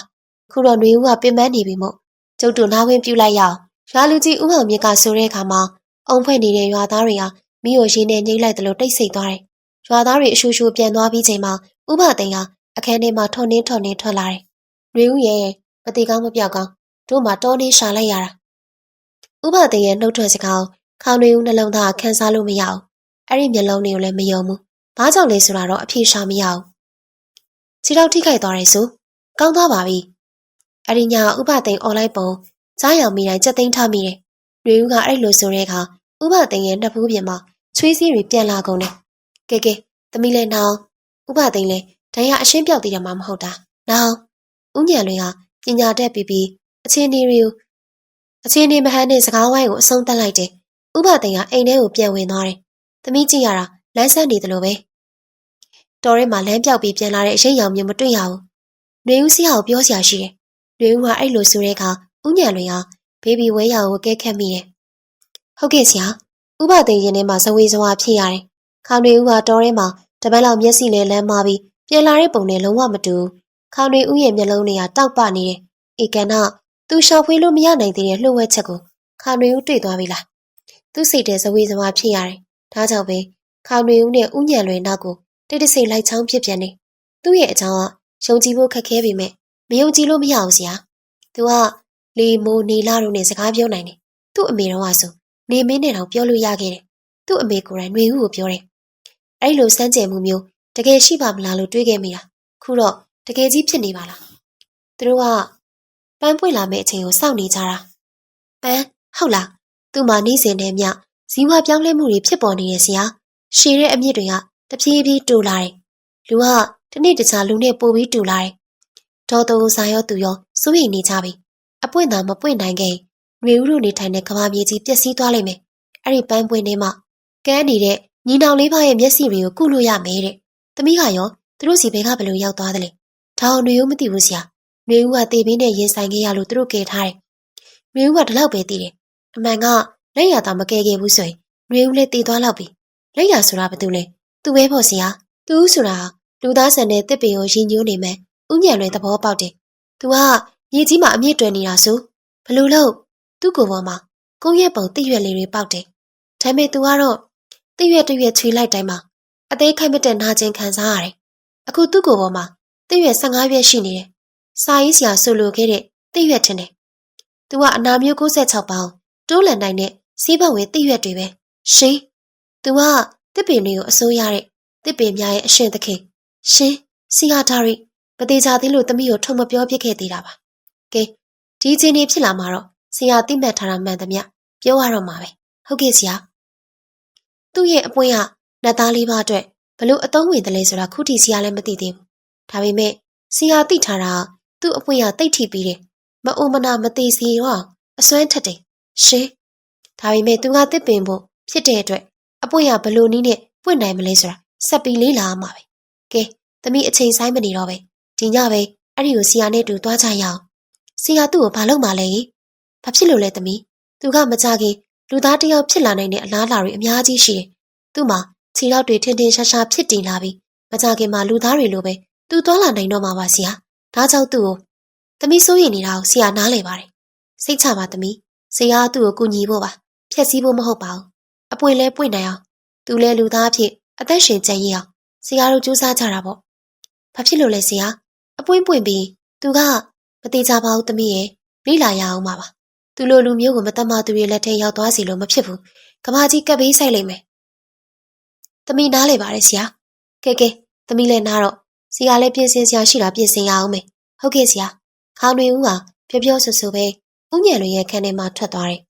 ခုတော့နှွေဦးကပြင်ပန်းနေပြီမို့ကျုပ်တို့နားဝင်ပြူလိုက်ရအောင်ရွာလူကြီးဦးအောင်မြင့်ကဆိုတဲ့အခါမှာအုံဖွဲ့နေတဲ့ရွာသားတွေဟာမိကိုရင်းနဲ့ညှိလိုက်တယ်လို့တိတ်ဆိတ်သွားတယ်။ရွာသားတွေအရှူရှူပြန်သွားပြီးချိန်မှာဥပသိမ်ဟာအခန်းထဲမှာထွန်နေထွက်လာတယ်။နှွေဦးရဲ့မတိကောင်းမပြောက်ကောင်းတို့မှတောနေရှာလိုက်ရတာ။ဥပသိမ်ရဲ့နှုတ်ထွက်စကားခေါင်းနှွေဦးနှလုံးသားခန်းစားလို့မရဘူး။အဲ့ဒီမျက်လုံးတွေကိုလည်းမယုံဘူး။ဘာကြောင့်လဲဆိုတာတော့အဖြေရှာမရဘူး။ခြေထောက်ထိခိုက်သွားတယ်ဆို။ကောင်းသွားပါပြီ။အဲ့ဒီညဥပသိမ်អော်လိုက်ပုံကြားရောင်မိတိုင်းကြက်သိမ်းထားမိတယ်။နှွေဦးကအဲ့လိုဆိုတဲ့အခါဥပသိမ်ရဲ့နှစ်ဖူးပြင်မှာချွေးစည်းတွေပြန်လာကုန်တယ်။ကဲသမီးလည်းနောင်ဥပသိမ်လည်းဒဏ်ရာအရှင်းပြောက်သေးတယ်မှမဟုတ်တာ။နောင်ဦးညံလွင်ကပညာတတ်ပြီးအခြေအနေမဟန်တဲ့စကားဝိုင်းကိုအဆုံးသတ်လိုက်တယ်။ဥပသိမ်ကအိမ်ထဲကိုပြန်ဝင်သွားတယ်။သမီးကြည့်ရတာလမ်းဆန်းနေတယ်လို့ပဲ။တော်ရဲမှာလမ်းပြောက်ပြီးပြန်လာတဲ့အရေးရောင်မျိုးမတွေ့ရဘူး။နှွေဦးစီးဟာကိုပြောစရာရှိတယ်။နှွေဦးကအဲ့လိုဆိုတဲ့အခါဦးညံလွင်ကဘေဘီဝဲရောင်ကိုကဲခတ်မိတယ်။ဟုတ်ကဲ့ဆရာဥပသိမ်ရင်ထဲမှာဇဝေဇဝါဖြစ်ရတယ်။ခေါင်းတွေဦးကတော်ထဲမှာတပတ်လောက်မျက်စိနဲ့လမ်းမပြီးပြန်လာတဲ့ပုံနဲ့လုံးဝမတူဘူး။ခေါင်းတွေဦးရဲ့မျက်လုံးတွေကတောက်ပနေတယ်။ဧကန်ကသူရှောက်ဖွေးလို့မရနိုင်သေးတဲ့လှုပ်ဝက်ချက်ကိုခေါင်းတွေဦးတွေ့သွားပြီလား။သူ့စိတ်ထဲဇဝေဇဝါဖြစ်ရတယ်။ဒါကြောင့်ပဲခေါင်းတွေဦးနဲ့ဦးညံလွင်နောက်ကိုတိတ်တဆိတ်လိုက်ချောင်းဖြစ်ပြန်နေ။သူ့ရဲ့အကြောင်းကယုံကြည်ဖို့ခက်ခဲပေမဲ့မယုံကြည်လို့မရဘူးဆရာ။သူကလေမိုးနေလာတို့နဲ့စကားပြောနိုင်တယ်။သူ့အမေတော်ကဆိုနေမင်းနဲ့တောင်ပြောလို့ရခဲ့တယ်။သူ့အမေကိုယ်တိုင်နှွေဦးကိုပြောတယ်။အဲ့လိုစမ်းကြယ်မှုမျိုးတကယ်ရှိပါမလားလို့တွေးခဲ့မိတာ။ခုတော့တကယ်ကြီးဖြစ်နေပါလား။သူတို့ကပန်းပွင့်လာမယ့်အချိန်ကိုစောင့်နေကြတာ။ပန်းဟုတ်လား။သူ့မှာနေစဉ်နဲ့မျှဇီဝပြောင်းလဲမှုတွေဖြစ်ပေါ်နေတယ်ဆရာ။ရှည်တဲ့အမြင့်တွေကတဖြည်းဖြည်းတူလာတယ်။လူကတစ်နေ့တခြားလူနဲ့ပိုပြီးတူလာတယ်။ဒေါ်တုံစာရောသူရောစိုးရိမ်နေကြပြီ။အပွင့်သာမပွင့်နိုင်ခဲ့နှွေဦးတို့နေထိုင်တဲ့ကမ္ဘာမြေကြီးပျက်စီးသွားလိမ့်မယ်။အဲ့ဒီပန်းပွင့်ထဲမှာကန်းနေတဲ့ညီနောင်လေးပါးရဲ့မျက်စိတွေကိုကုလို့ရမယ်တဲ့။သမီးကရောသူတို့စီဘဲကဘယ်လိုရောက်သွားသလဲ။ဒါအောင်နှွေဦးမသိဘူးဆရာ။နှွေဦးကတေပင်းနဲ့ရင်ဆိုင်ခဲ့ရလို့သူတို့ကယ်ထားတယ်။နှွေဦးကဒီလောက်ပဲသိတယ်။အမှန်ကလက်ရတာမကယ်ခဲ့ဘူးဆိုရင်နှွေဦးလည်းတည်သွားလောက်ပြီ။လက်ရဆိုတာဘာတူလဲ။သူပဲပေါ့ဆရာ။သူဆိုတာလူသားဆန်တဲ့တစ်ပင်ကိုရင်ညိုးနေမယ်။ဥညံလွယ်သဘောပေါက်တယ်။သူကမြေကြီးမှာအမြင့်တွယ်နေတာဆိုဘလို့လို့သူ့ကိုယ်ပေါ်မှာကုန်းရက်ပုံတိရွက်လေးတွေပေါက်တယ်။ဒါပေမဲ့သူကတော့တိရွက်တရွက်ချွေလိုက်တိုင်းမှာအသေးခိုက်မတဲ့နာကျင်ခံစားရတယ်။အခုသူ့ကိုယ်ပေါ်မှာတိရွက်15ရွက်ရှိနေတယ်။စာရေးဆရာဆိုလိုခဲ့တဲ့တိရွက်ထင်တယ်။သူကအနာမျိုး96ပေါင်တိုးလန်နိုင်တဲ့စီးပတ်ဝင်တိရွက်တွေပဲ။ရှင်။သူကတစ်ပင်တွေကိုအစိုးရတဲ့တစ်ပင်များရဲ့အရှင်သခင်။ရှင်စီဟာဒါရီမသေးကြသေးလို့သမီးကိုထုံမပြောပြခဲ့သေးတာပါ။ကဲဒီချင်းနေဖြစ်လာမှာတော့ဆရာတိမှတ်ထားတာမှန်သမျှပြောရတော့မှာပဲဟုတ်ကဲ့ဆရာသူ့ရဲ့အပွင့်ကနတ်သားလေးပါအတွက်ဘလို့အသုံးဝင်တယ်လဲဆိုတာခုထိဆရာလည်းမသိသေးဘူးဒါပေမဲ့ဆရာသိထားတာသူ့အပွင့်ကတိတ်ထိပြီးတယ်မအိုမနာမသေးစီတော့အစွမ်းထက်တယ်ရှင်ဒါပေမဲ့သူကတစ်ပင်ဖို့ဖြစ်တဲ့အတွက်အပွင့်ကဘလို့နည်းနဲ့ပွင့်နိုင်မလဲဆိုတာဆက်ပြီးလေးလာမှာပဲကဲသမီးအချိန်ဆိုင်မနေတော့ပဲဒီညပဲအဲ့ဒီကိုဆရာနဲ့တူသွားကြရအောင်ဆရာသူ့ကိုဘာလုပ်မှလဲဘာဖြစ်လို့လဲသမီးသူကမကြခင်လူသားတယောက်ဖြစ်လာနိုင်တဲ့အလားအလာတွေအများကြီးရှိတယ်သူ့မှာခြေထောက်တွေထင်ထင်ရှားရှားဖြစ်တည်လာပြီးမကြခင်မှာလူသားတွေလိုပဲသူသွားလာနိုင်တော့မှာပါဆရာဒါကြောင့်သူ့ကိုသမီးစိုးရိမ်နေတာကိုဆရာနားလည်ပါတယ်စိတ်ချပါသမီးဆရာကသူ့ကိုကူညီဖို့ပါဖျက်ဆီးဖို့မဟုတ်ပါဘူးအပွင့်လဲပွင့်နိုင်အောင်သူလဲလူသားအဖြစ်အသက်ရှင်ကျန်ရည်အောင်ဆရာတို့ကြိုးစားကြတာပေါ့ဘာဖြစ်လို့လဲဆရာအပွင့်ပွင့်ပြီးသူကမသေးကြပါဘူးသမီးရဲ့လိလာရအောင်ပါသူလိုလူမျိုးကိုမတတ်မှသူရဲ့လက်ထဲရောက်သွားစီလို့မဖြစ်ဘူးကမ္ဘာကြီးကပ်ဘေးဆိုင်လိမ့်မယ် သမီးနားလေပါတယ်ဆရာကဲသမီးလည်းနားတော့ဆရာလည်းပြင်ဆင်ဆရာရှိတာပြင်ဆင်ရအောင်မယ်ဟုတ်ကဲ့ဆရာခေါင်းတွင်ဦးဟာပြောဆူပဲဦးညံလွင်ရဲ့ခန်းထဲမှာထွက်သွားတယ်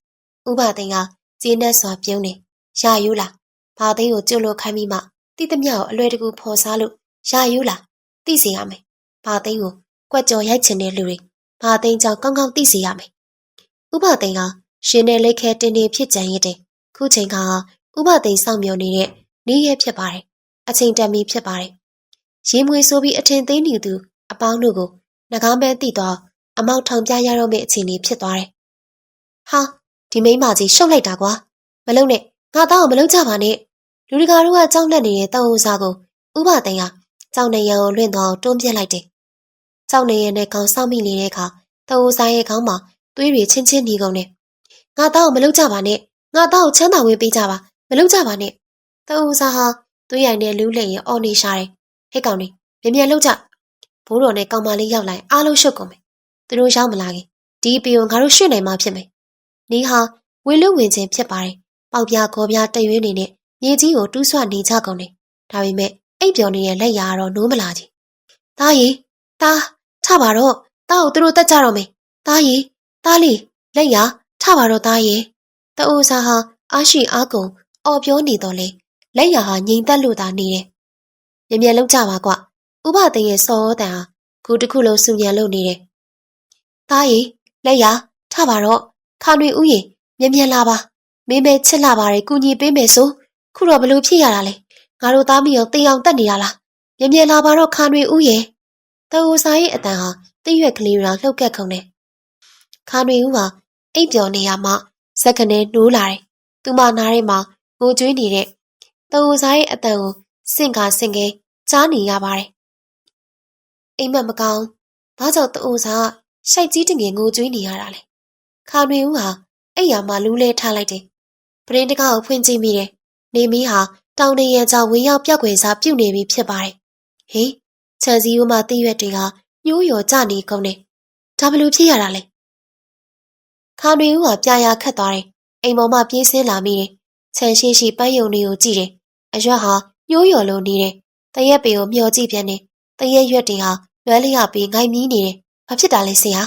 ဥပသိန်းကကျေနပ်စွာပြုံးနေရယူလားဘာသိန်းကိုကြွလို့ခိုင်းပြီးမှတိသမျှကိုအလွယ်တကူဖော်စားလို့ရယူလားသိစေရမယ်ဘာသိန်းကိုကွက်ကြော်ရိုက်ချင်တဲ့လူတွေဘာသိန်းကြောင့်ကောင်းကောင်းသိစေရမယ်ဥပသိန်းကရှင်နဲ့လက်ခဲတင်းတင်းဖြစ်ကြံရတဲ့ခုချိန်ကဥပသိန်းစောင့်မျှော်နေတဲ့နေ့ရက်ဖြစ်ပါတယ်အချိန်တန်ပြီဖြစ်ပါတယ်ရေမွေဆိုပြီးအထင်သေးနေသူအပေါင်းတို့ကိုနှကားပန်းတိသွားအမောက်ထောင်ပြရတော့မယ့်အခြေအနေဖြစ်သွားတယ်ဟာဒီမိန်းမကြီးရှုပ်လိုက်တာကွာမလုံနဲ့ငါသားကိုမလုံကြပါနဲ့လူတကာတို့ကကြောက်လန့်နေတဲ့တောင်ဦးစားကိုဥပသိန်းကကြောက်နေရန်ကိုလွင့်သွားအောင်တွန်းပြလိုက်တယ်ကြောက်နေရတဲ့ကောင်စောင့်မိနေတဲ့အခါတောင်ဦးစားရဲ့ခေါင်းမှာသွေးတွေချင်းချင်းหนีကုန်တယ်ငါသားကိုမလုံကြပါနဲ့ငါသားကိုချမ်းသာဝင်ပေးကြပါမလုံကြပါနဲ့တောင်ဦးစားဟာသွေးရိုင်နဲ့လူးလက်ရင်အော်နေရှာတယ်ဟဲ့ကောင်တွေမြန်လုံကြဘိုးတော်နဲ့ကောင်မလေးရောက်လာရင်အားလုံးရှုပ်ကုန်မယ်သူတို့ရောက်မလာခင်ဒီပီကိုငါတို့ရွှေ့နိုင်မှဖြစ်မယ်နေဟာဝင်လို့ဝင်ချင်းဖြစ်ပါတယ်ပေါက်ပြားခေါ်ပြားတရွေးနေနဲ့မြေကြီးကိုတူးဆွနေကြကုန်တယ်ဒါပေမဲ့အိပ်ပျော်နေတဲ့လက်ရာကတော့နိုးမလာကြီးသားရီသားထပါတော့သားကိုသူတို့တက်ကြတော့မယ်သားရီသားလေးလက်ရာထပါတော့သားရီတအိုးစားဟာအားရှိအားကုန်အော်ပြောနေတော့လေလက်ရာဟာငြိမ်သက်လို့သာနေတယ်မြန်လုံကြပါကွဥပသိန်းရဲ့စောတန်ဟာခုတစ်ခုလုံးစူညံလို့နေတယ်သားရီလက်ရာထပါတော့ခါတွေဥယျာဉ်မြန်လာပါမင်းပဲချစ်လာပါတယ်ကူညီပေးမယ်ဆိုခုတော့ဘလို့ဖြစ်ရတာလဲငါတို့သားမီးအောင်တေးအောင်တက်နေရလားမြန်လာပါတော့ခါတွေဥယျာဉ်တအိုစားရဲ့အတန်ဟာတည့်ရွက်ကလေးရာလှုပ်ကက်ခုန်တယ်ခါတွေဥဟာအိပ်ပျော်နေရမှဇက်ကနေနိုးလာတယ်သူမနားထဲမှာငိုကြွေးနေတဲ့တအိုစားရဲ့အတန်ကိုစင့်ကကြားနေရပါတယ်အိမ်မက်မကောင်းဘာကြောင့်တအိုစားရှိုက်ကြီးတငယ်ငိုကြွေးနေရတာလဲခါတွေဦးဟာအိယာမှာလူးလဲထားလိုက်တယ်ပရင်းတကားကိုဖွင့်ကြည့်မိတယ်နေမီးဟာတောင်တရံကြောင့်ဝင်ရောက်ပြောက်ွယ်စားပြုတ်နေပြီဖြစ်ပါတယ်ဟေးခြံစည်းရိုးမှာတိရွက်တွေကညှိုးရော်ကျနေကုန်တယ်ဒါဘလို့ဖြစ်ရတာလဲခါတွေဦးဟာပြာရခတ်သွားတယ်အိမ်ပေါ်မှာပြေးဆင်းလာမိတယ်ခြံရှိပန်းယုံတွေကိုကြည့်တယ်အရွက်ဟာညှိုးရော်လိုနေတယ်တရက်ပေကိုမျောကြည့်ပြန်တယ်တရက်ရွက်တွေဟာလွဲလျောက်ပြီးငိုင်မီးနေတယ်ဘာဖြစ်တာလဲဆရာ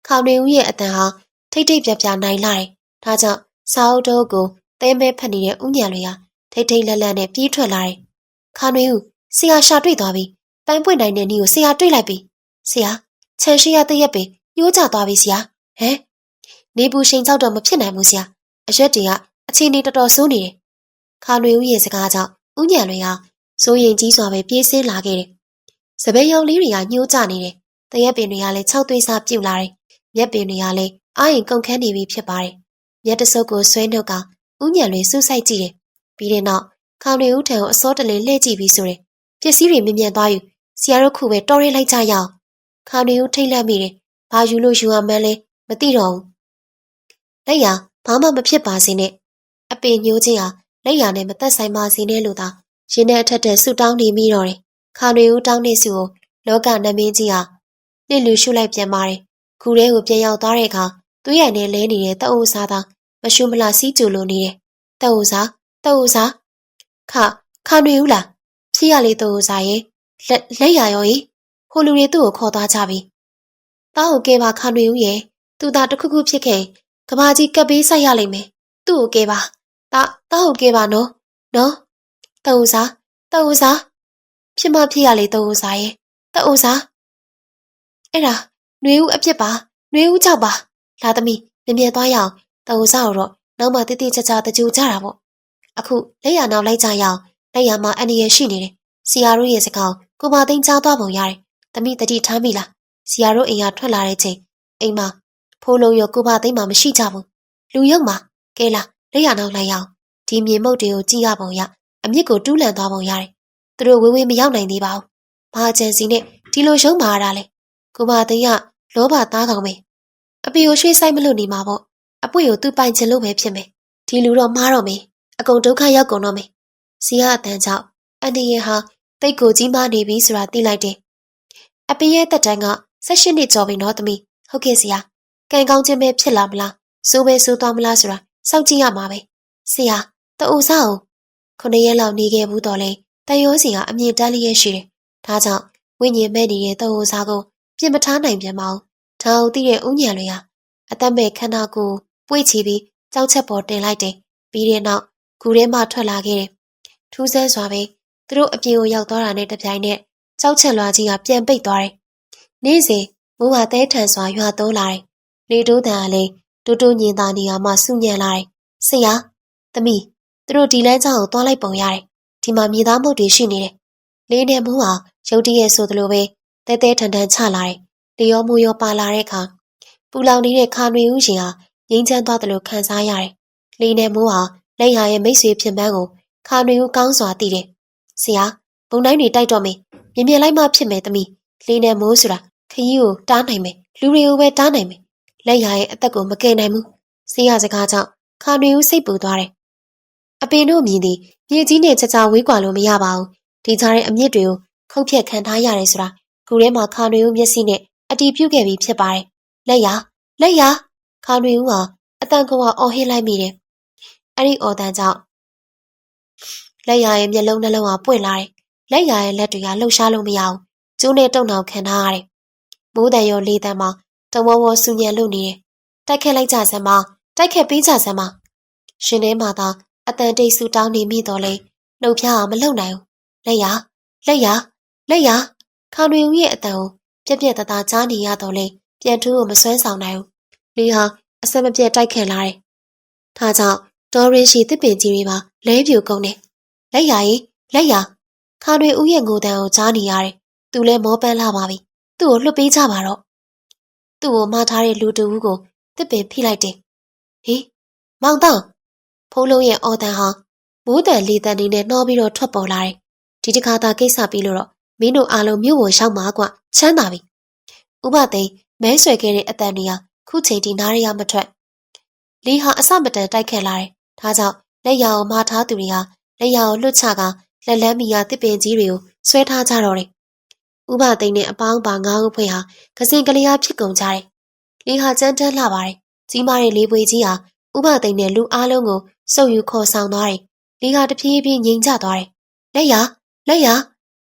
ခေါင်တွေဦးရဲ့အတန်ဟာထိတ်ပြနိုင်လာတယ်ဒါကြောင့်စာအုပ်တုပ်ကိုသဲမဲဖက်နေတဲ့ဦးညံတွေဟာထိတ်လက်နဲ့ပြေးထွက်လာတယ်ခေါင်တွေဦးဆရာရှာတွေ့သွားပြီပန်းပွင့်နိုင်တဲ့နည်းကိုဆရာတွေ့လိုက်ပြီဆရာခြံရှိရတရက်ပေညှိုးကျသွားပြီဆရာဟမ်နေပူရှိန်ကြောက်တော့မဖြစ်နိုင်ဘူးဆရာအရွက်တွေကအချိန်နေတော်တော်ဆိုးနေတယ်ခေါင်တွေဦးရဲ့စကားကြောင့်ဦးညံတွေဟာစိုးရင်ကြီးစွာပဲပြေးဆင်းလာခဲ့တယ်စပယ်ရောင်လေးတွေကညှိုးကျနေတယ်တရက်ပင်တွေကလည်း6သွေးစားပြုတ်လာတယ်မျက်ပင်တွေကလည်းအာရင်ကုန်ခန်းနေပြီဖြစ်ပါတယ်မျက်တဆုပ်ကိုဆွဲနှုတ်ကဦးညံတွေစူးစိုက်ကြည့်တယ်ပြီးတဲ့နောက်ခေါင်တွေဦးထံကိုအစောတလင်းလှည့်ကြည့်ပြီးဆိုတယ်ပစ္စည်းတွေမြန်သွားယူဆရာတို့ခုပဲတော်ရဲလိုက်ကြရအောင်ခေါင်တွေဦးထိတ်လန့်မိတယ်ဘာယူလို့ယူရမှန်းလဲမသိတော့ဘူးလက်ရဘာမှမဖြစ်ပါစေနဲ့အပင်ညှိုးခြင်းဟာလက်ရနဲ့မသက်ဆိုင်ပါစေနဲ့လို့သာရင်ထဲအထက်ဆူတောင်းနေမိတော့တယ်ခေါင်တွေဦးတောင်းနေစုကိုလောကနမင်းကြီးဟာလစ်လူရှုလိုက်ပြန်ပါတယ်ခုထဲကိုပြန်ရောက်သွားတဲ့အခါသွေးရည်နဲ့လဲနေတဲ့တအိုစားသားမရှုမလားစီးကြိုလိုနေတယ်တအိုစားခါတွေဦးလားဖြစ်ရလေတအိုစားရဲ့လက်ရရောကြီးဟိုလူတွေသူ့ကိုခေါ်သွားကြပြီတားကိုကဲပါခါတွေဦးရဲ့သူသားတစ်ခုခုဖြစ်ခဲ့ကဘာကြီးကပ်ပေးဆိုင်ရလိမ့်မယ်သူ့ကိုကဲပါတားကိုကဲပါနော်တအိုစားဖြစ်မဖြစ်ရလေတအိုစားရဲ့တအိုစားအဲ့ဒါနှွေဦးအဖြစ်ပါနှွေဦးကြောက်ပါလာသမီးမြန်သွားရအောင်တအိုစားတော့နောက်မှတိတိကျကျတကြူကြတာပေါ့အခုလက်ရနောက်လိုက်ကြရအောင်လက်ရမှာအန္တရာယ်ရှိနေတယ်ဆရာတို့ရဲ့စကားကိုမသိန်းကြားသွားပုံရတယ်သမီးတတိထားမိလားဆရာတို့အိမ်ကထွက်လာတဲ့ချိန်အိမ်မှာဖိုးလုံးရောကိုမသိန်းမှမရှိကြဘူးလူရုံမှာကဲလာလက်ရနောက်လိုက်ရအောင်ဒီမြေမုတ်တွေကိုကြည့်ရပုံရအမြစ်ကိုတူးလန့်သွားပုံရတယ်သူတို့ဝေးမရောက်နိုင်သေးပါဘူးဘာအကြံစီနဲ့ဒီလိုရှုံးပါရတာလဲကိုမသိန်းကလောဘသားကောင်ပဲအပေကိုရွှေ့ဆိုင်မလို့နေမှာပေါ့အပွေကိုသူ့ပိုင်ချင်လို့ပဲဖြစ်မယ်ဒီလူတော့မှားတော့မယ်အကုန်ဒုက္ခရောက်ကုန်တော့မယ်ဇီးကအတန်းကြောင့်အန်ဒီရဲ့ဟာတိတ်ကိုကြီးမားနေပြီဆိုတာသိလိုက်တယ်အပေရဲ့တက်တန်းက18နှစ်ကျော်ပြီနော်သမီးဟုတ်ကဲ့ဆရာကံကောင်းခြင်းပဲဖြစ်လာမလားစိုးပဲစိုးသွားမလားဆိုတာစောင့်ကြည့်ရမှာပဲဆရာတအိုစားအောင် 9 ရက်လောက်နေခဲ့ဘူးတော့လေတန်ရိုးစီကအမြင့်တက်လျက်ရှိတယ်။ဒါကြောင့်ဝိညာဉ်မဲ့နေတဲ့တဝိုစားကိုပြင်မထားနိုင်ပြန်မအောင်။ဒါအောင်သိတဲ့ဥညံတွေဟာအသက်မဲ့ခန္ဓာကိုယ်ပွေ့ချီပြီးကြောက်ချက်ပေါ်တင်လိုက်တယ်။ပြီးတဲ့နောက်ဂူထဲမှထွက်လာခဲ့တယ်။ထူးဆန်းစွာပဲသူတို့အပြင်ကိုရောက်သွားတာနဲ့တပြိုင်နက်ကြောက်ချက်လွှာကြီးကပြန်ပိတ်သွားတယ်။နေ့စဉ်မိုးဟာတဲထန်စွာရွာတိုးလာတယ်။လေတိုးတန်ကလည်းတိုးတိုးညင်သာနေရာမှဆူညံလာတယ်။ဆရာသမီးသူတို့ဒီလမ်းကြောင်းကိုသွားလိုက်ပုံရတယ်။ဒီမှာမြေသားမုတ်တွေရှိနေတယ်။လေးနဲ့မိုးဟာရုတ်တရက်ဆိုသလိုပဲတဲတဲထန်ထန်ချလာတယ်။လေရောမိုးရောပါလာတဲ့အခါပူလောင်နေတဲ့ခါနွေဦးရှင်ဟာငိမ့်ချမ်းသွားသလိုခံစားရတယ်။လေးနဲ့မိုးဟာလက်ရရဲ့မိတ်ဆွေဖြစ်ပန်းကိုခါနွေဦးကောင်းစွာသိတယ်။ဆရာဘုံတိုင်းတွေတိုက်တော့မယ်။မြင်မြင်လိုက်မှဖြစ်မယ်သမီး။လေးနဲ့မိုးဆိုတာခကြီးကိုတားနိုင်မယ်။လူတွေကိုပဲတားနိုင်မယ်။လက်ရရဲ့အသက်ကိုမကယ်နိုင်ဘူး။ဆေးရစကားကြောင့်ခါနွေဦးစိတ်ပူသွားတယ်။အပင်တို့မြင်သည်မြေကြီးနဲ့ချာချာဝေးကွာလို့မရပါဘူး။ဒီကြားတဲ့အမြင့်တွေကိုခုတ်ဖြတ်ခံထားရတယ်ဆိုတာကူထဲမှာခါနွေဦးမျက်စိနဲ့အတီးပြုတ်ခဲ့ပြီးဖြစ်ပါတယ်။လက်ရခါနွေဦးဟာအတန်ကောအော်ဟစ်လိုက်မိတယ်။အဲ့ဒီအော်တန်ကြောင့်လက်ရရဲ့မျက်လုံးနှလုံးဟာပွင့်လာတယ်။လက်ရရဲ့လက်တွေကလှုပ်ရှားလို့မရဘူး။ကျိုးနဲ့တုံနှောင်ခံထားရတယ်။မိုးတန်ရောလေတန်မှာတဝဝဆူညံလို့နေတယ်။တိုက်ခက်လိုက်ကြစမ်းပါတိုက်ခက်ပေးကြစမ်းပါရှင်ထဲမှာသာအတန်တိတ်ဆူတောင်းနေမိတော့လေနှုတ်ဖျားမလုံနိုင်ဘူးလက်ရခါနွေဦးရဲ့အတန်ကိုပြက်ပြက်တသားကြားနေရတော့လေပြန်ထူးကိုမစွမ်းဆောင်နိုင်ဘူးလေဟာအဆက်မပြတ်တိုက်ခတ်လာတယ်ဒါကြောင့်ဒေါ်ရင်ရှိတစ်ပင်ကြီးတွေပါလဲပြူကုန်တယ်လက်ရခါနွေဦးရဲ့ငိုတန်ကိုကြားနေရတယ်သူလည်းမောပန်းလာပါပြီသူ့ကိုလွှတ်ပေးကြပါတော့သူ့ကိုမှားထားတဲ့လူတူဦးကိုတစ်ပင်ဖိလိုက်တယ်ဟေးမောင်တောင်ဖုံးလုံးရဲ့အော်တန်ဟာမိုးတန်လေတန်နေနဲ့နှောပြီးတော့ထွက်ပေါ်လာတယ်။ဒီတစ်ခါသာကိစ္စပြီးလို့တော့မင်းတို့အားလုံးမြို့ပေါ်ရောက်မှာကွချမ်းသာပြီ။ဥပသိမ်းမဲဆွဲခဲ့တဲ့အတန်တွေဟာခုချိန်ထိနားရရမထွက်။လေဟာအစမတန်တိုက်ခတ်လာတယ်။ဒါကြောင့်လက်ရအောင်မှားထားသူတွေဟာလက်ရအောင်လွတ်ချကလက်လန်းမီယာတစ်ပင်ကြီးတွေကိုဆွဲထားကြတော့တယ်။ဥပသိမ်းနဲ့အပေါင်းပါငါးဦးဖွဲ့ဟာကစင်ကလေးအားဖြစ်ကုန်ကြတယ်။လေဟာကြမ်းတမ်းလှပါတယ်။ကြီးမားတဲ့လေပွေကြီးဟာဥပသိမ်းနဲ့လူအားလုံးကိုစုပ်ယူခေါ်ဆောင်သွားတယ်။လေဟာတဖြည်းဖြည်းငြိမ်ကျသွားတယ်။လက်ရ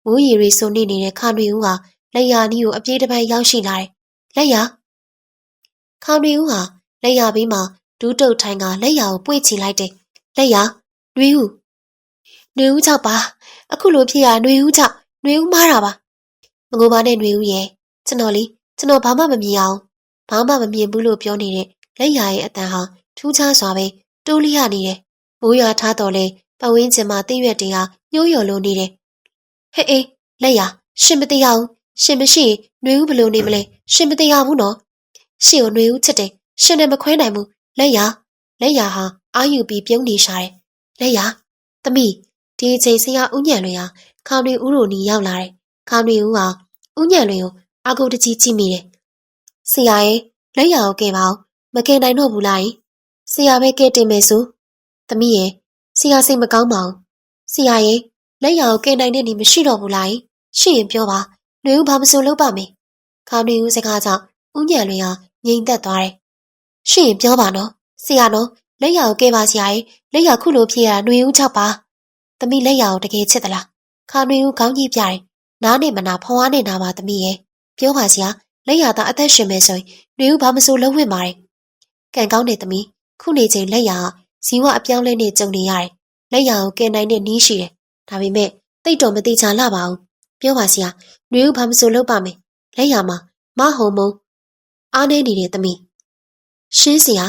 မိုးရီရီဆိုနေတဲ့ခါနွေဦးဟာလက်ရနီးကိုအပြေးတစ်ပိုင်းရောက်ရှိလာတယ်။လက်ရခါနွေဦးဟာလက်ရဘေးမှာဒူးတုတ်ထိုင်ကလက်ရကိုပွေ့ချလိုက်တယ်။လက်ရနွေဦးကြောက်ပါအခုလိုဖြစ်ရနွေဦးကြောက်နွေဦးမားတာပါမငိုပါနဲ့နွေဦးရဲ့ကျွန်တော်ဘာမှမမြင်အောင်ဘာမှမမြင်ဘူးလို့ပြောနေတဲ့လက်ရရဲ့အတန်ဟာထူးခြားစွာပဲတိုးလိရနေတယ်။မိုးရွာထားတော့လေပတ်ဝန်းကျင်မှာတင်းရွက်တွေဟာညှိုးယော်လို့နေတယ်။ဟေးလက်ရရှင်မတရားဘူးရှင်မရှိရင်နွေဦးဘလို့နေမလဲရှင်မတရားဘူးနော်။ရှင်ကိုနွေဦးချစ်တယ်ရှင်နဲ့မခွဲနိုင်ဘူးလက်ရဟာအာယူပြီးပြုံးနေရှာတယ်။လက်ရသမီးဒီအချိန်ဆရာဦးညံလွင်ဟာခါနွေဦးတို့နီရောက်လာတယ်။ခါနွေဦးဟာဦးညံလွင်ကိုအာကိုတကြီးကြည့်မိတယ်။ဆရာရဲ့လက်ရကိုကဲပါအောင်မကဲနိုင်တော့ဘူးလား။ဆရာပဲကဲတင်မယ်ဆိုသမီးရဲ့ဆရာစိတ်မကောင်းပါဘူးဆရာရဲ့လက်ရကိုကဲနိုင်တဲ့နေမရှိတော့ဘူးလားရှိရင်ပြောပါနှွေဦးဘာမစိုးလုပ်ပါမယ်ခါနှွေဦးစကားကြောင့်ဦးညံလွင်ဟာငြိမ်သက်သွားတယ်ရှိရင်ပြောပါနော်ဆရာနော်လက်ရကိုကဲပါဆရာရဲ့လက်ရခုလိုဖြစ်ရနှွေဦးကြောက်ပါသမီးလက်ရကိုတကယ်ချစ်သလားခါနှွေဦးခေါင်းကြီးပြတယ်နားနဲ့မနာဖွားနဲ့နာပါသမီးရဲ့ပြောပါဆရာလက်ရသာအသက်ရှင်မယ်ဆိုရင်နှွေဦးဘာမစိုးလုပ်ဝင်ပါတယ်ကံကောင်းတဲ့သမီးခုနေချိန်လက်ရကဇီဝအပြောင်းလဲနဲ့ကြုံနေရတယ်။လက်ရကိုကဲနိုင်တဲ့နည်းရှိတယ်။ဒါပေမဲ့တိတ်တော်မတိချာလာပါဘူး။ပြောပါစရာ။နှွေဦးဘာမဆိုလုပ်ပါမယ်။လက်ရမှာမဟုံမုံအားနေနေတဲ့သမီး။ရှင်းစရာ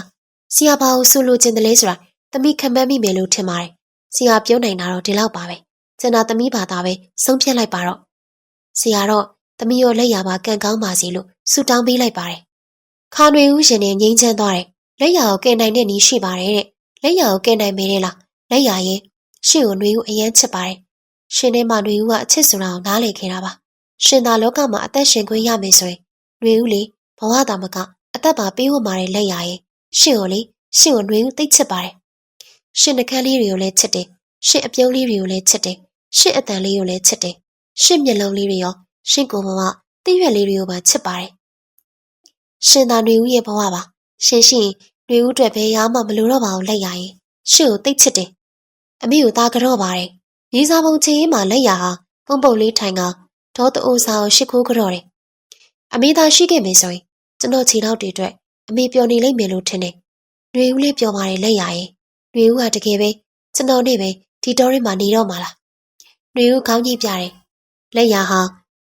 ဆရာဘာကိုဆိုလိုချင်တယ်လဲဆိုတာသမီးခံမှန်းမိမယ်လို့ထင်ပါတယ်။ဆရာပြောနိုင်တာတော့ဒီလောက်ပါပဲ။ကျန်တာသမီးဘာသာပဲဆုံးဖြတ်လိုက်ပါတော့။ဆရာတော့သမီးရောလက်ရပါကံကောင်းပါစေလို့ဆုတောင်းပေးလိုက်ပါတယ်။ခါနှွေဦးရှင်နဲ့ငိမ့်ချမ်းသွားတယ်။လက်ရကိုကဲနိုင်တဲ့နည်းရှိပါတယ်တဲ့။လက်ရကိုကဲနိုင်မယ်တဲ့လားလက်ရရဲ့ရှင်ကိုနှွေဦးအရင်ချစ်ပါတယ်ရှင်ထဲမှာနှွေဦးကအချစ်ဆိုတာကိုနားလည်ခဲ့တာပါရှင်သာလောကမှာအသက်ရှင်ခွင့်ရမယ်ဆိုရင်နှွေဦးလေဘဝတာမကအသက်ပါပေးဝမာတဲ့လက်ရရဲ့ရှင်ကိုနှွေဦးသိချစ်ပါတယ်ရှင်နှကန်းလေးတွေကိုလည်းချစ်တယ်ရှင်အပြုံးလေးတွေကိုလည်းချစ်တယ်ရှင်အတန်လေးကိုလည်းချစ်တယ်ရှင်မျက်လုံးလေးတွေရောရှင်ကိုယ်ဘဝတည့်ရွက်လေးတွေကိုပါချစ်ပါတယ်ရှင်သာနှွေဦးရဲ့ဘဝပါရှင်ရှိရင်နှွေဦးအတွက်ဘယ်ရာမှမလိုတော့ပါဘူးလက်ရရဲ့ရှင်ကိုသိချစ်တယ် အမေကိုသားကြော့ပါတယ်မြေစာပုံချင်ရင်မှလက်ရဟာပုံပုံလေးထိုင်ကဒေါ်တိုးစာကိုရှစ်ခိုးကြော့တယ်အမေသာရှိခဲ့မယ်ဆိုရင်ကျွန်တော်ခြေထောက်တွေအတွက်အမေပျော်နေလိမ့်မယ်လို့ထင်တယ်။ຫນွေဦးလေးပျော်ပါတယ်လက်ရရဲ့။ຫນွေဦးကတကယ်ပဲကျွန်တော်နဲ့ပဲဒီတောထဲမှာနေတော့မှာလား။ຫນွေဦးခေါင်းကြီးပြတယ်။လက်ရဟာ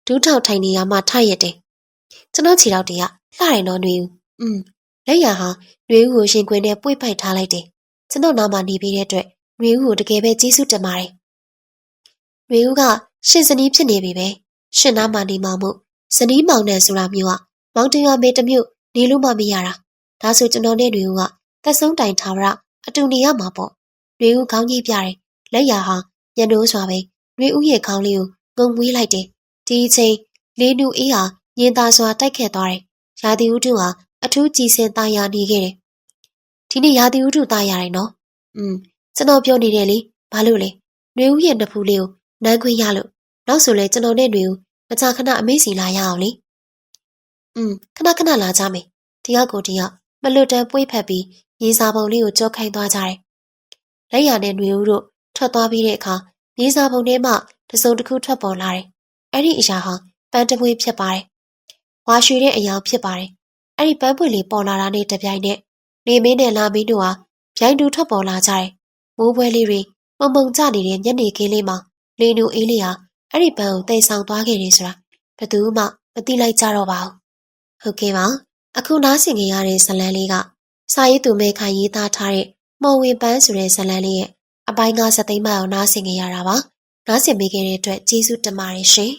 ဒူးထောက်ထိုင်နေရမှထရက်တယ်။ကျွန်တော်ခြေထောက်တွေကလှတယ်နော်ຫນွေဦး။လက်ရဟာຫນွေဦးကိုရှင်ခွင်နဲ့ပွေ့ပိုက်ထားလိုက်တယ်။ကျွန်တော်နားမှာနေပြီးတဲ့အတွက်ຫນွေဦးကိုတကယ်ပဲကျေးဇူးတင်ပါတယ်။ຫນွေဦးကရှင်စနီးဖြစ်နေပြီပဲ။ရှင်နားမှာနေမှမို့ဇနီးမောင်နှံဆိုတာမျိုးကမောင်တရွာမေတမျိုးနေလို့မှမရတာဒါဆိုကျွန်တော်နဲ့ຫນွေဦးကသက်ဆုံးတိုင်ထာဝရအတူနေရမှာပေါ့ຫນွေဦးခေါင်းကြီးပြတယ်လက်ရဟာညနိုးစွာပဲຫນွေဦးရဲ့ခေါင်းလေးကိုငုံမွေးလိုက်တယ်ဒီအချိန်လေးနူအေးဟာညင်သာစွာတိုက်ခတ်သွားတယ်ရာသီဥတုဟာအထူးကြည်စင်သားရနေခဲ့တယ်ဒီနေ့ရာသီဥတုသားရတယ်နော်ကျွန်တော်ပြောနေတယ်လေဘာလို့လဲຫນွေဦးရဲ့နှစ်ဖူးလေးကိုနမ်းခွင့်ရလို့နောက်ဆိုလဲကျွန်တော်နဲ့ຫນွေဦးမကြာခဏအမေးစီလာရအောင်လေခဏခဏလာကြမယ်တယောက်ကိုတယောက်မလွတ်တမ်းပွေးဖက်ပြီးရေစာပုံလေးကိုကြောခိုင်းသွားကြတယ်လက်ရနဲ့ຫນွေဦးတို့ထွက်သွားပြီးတဲ့အခါရေစာပုံထဲမှတစုံတစ်ခုထွက်ပေါ်လာတယ်အဲ့ဒီအရာဟာပန်းတပွေးဖြစ်ပါတယ်ဝါရွှေတဲ့အရာဖြစ်ပါတယ်အဲ့ဒီပန်းပွေလေးပေါ်လာတာနဲ့တပြိုင်နက်နေမင်းနဲ့လာမင်းတို့ဟာဗျိုင်းတူထွက်ပေါ်လာကြတယ်မိုးပွဲလေးတွေမုံကျနေတဲ့ညနေခင်းလေးမှာလေနူအေးလေးဟာအဲ့ဒီပန်းကိုတိမ်ဆောင်သွားခဲ့တယ်ဆိုတာဘယ်သူမှမသိလိုက်ကြတော့ပါဘူးဟုတ်ကဲ့ပါအခုနားဆင်ကြရတဲ့ဇာတ်လမ်းလေးကစာရေးသူမဲခိုင်ရေးသားထားတဲ့မော်ဝင်ပန်းဆိုတဲ့ဇာတ်လမ်းလေးရဲ့အပိုင်းကစသိမ်းမအောင်နားဆင်ကြရတာပါနားဆင်ပေးခဲ့တဲ့အတွက်ကျေးဇူးတင်ပါတယ်ရှင်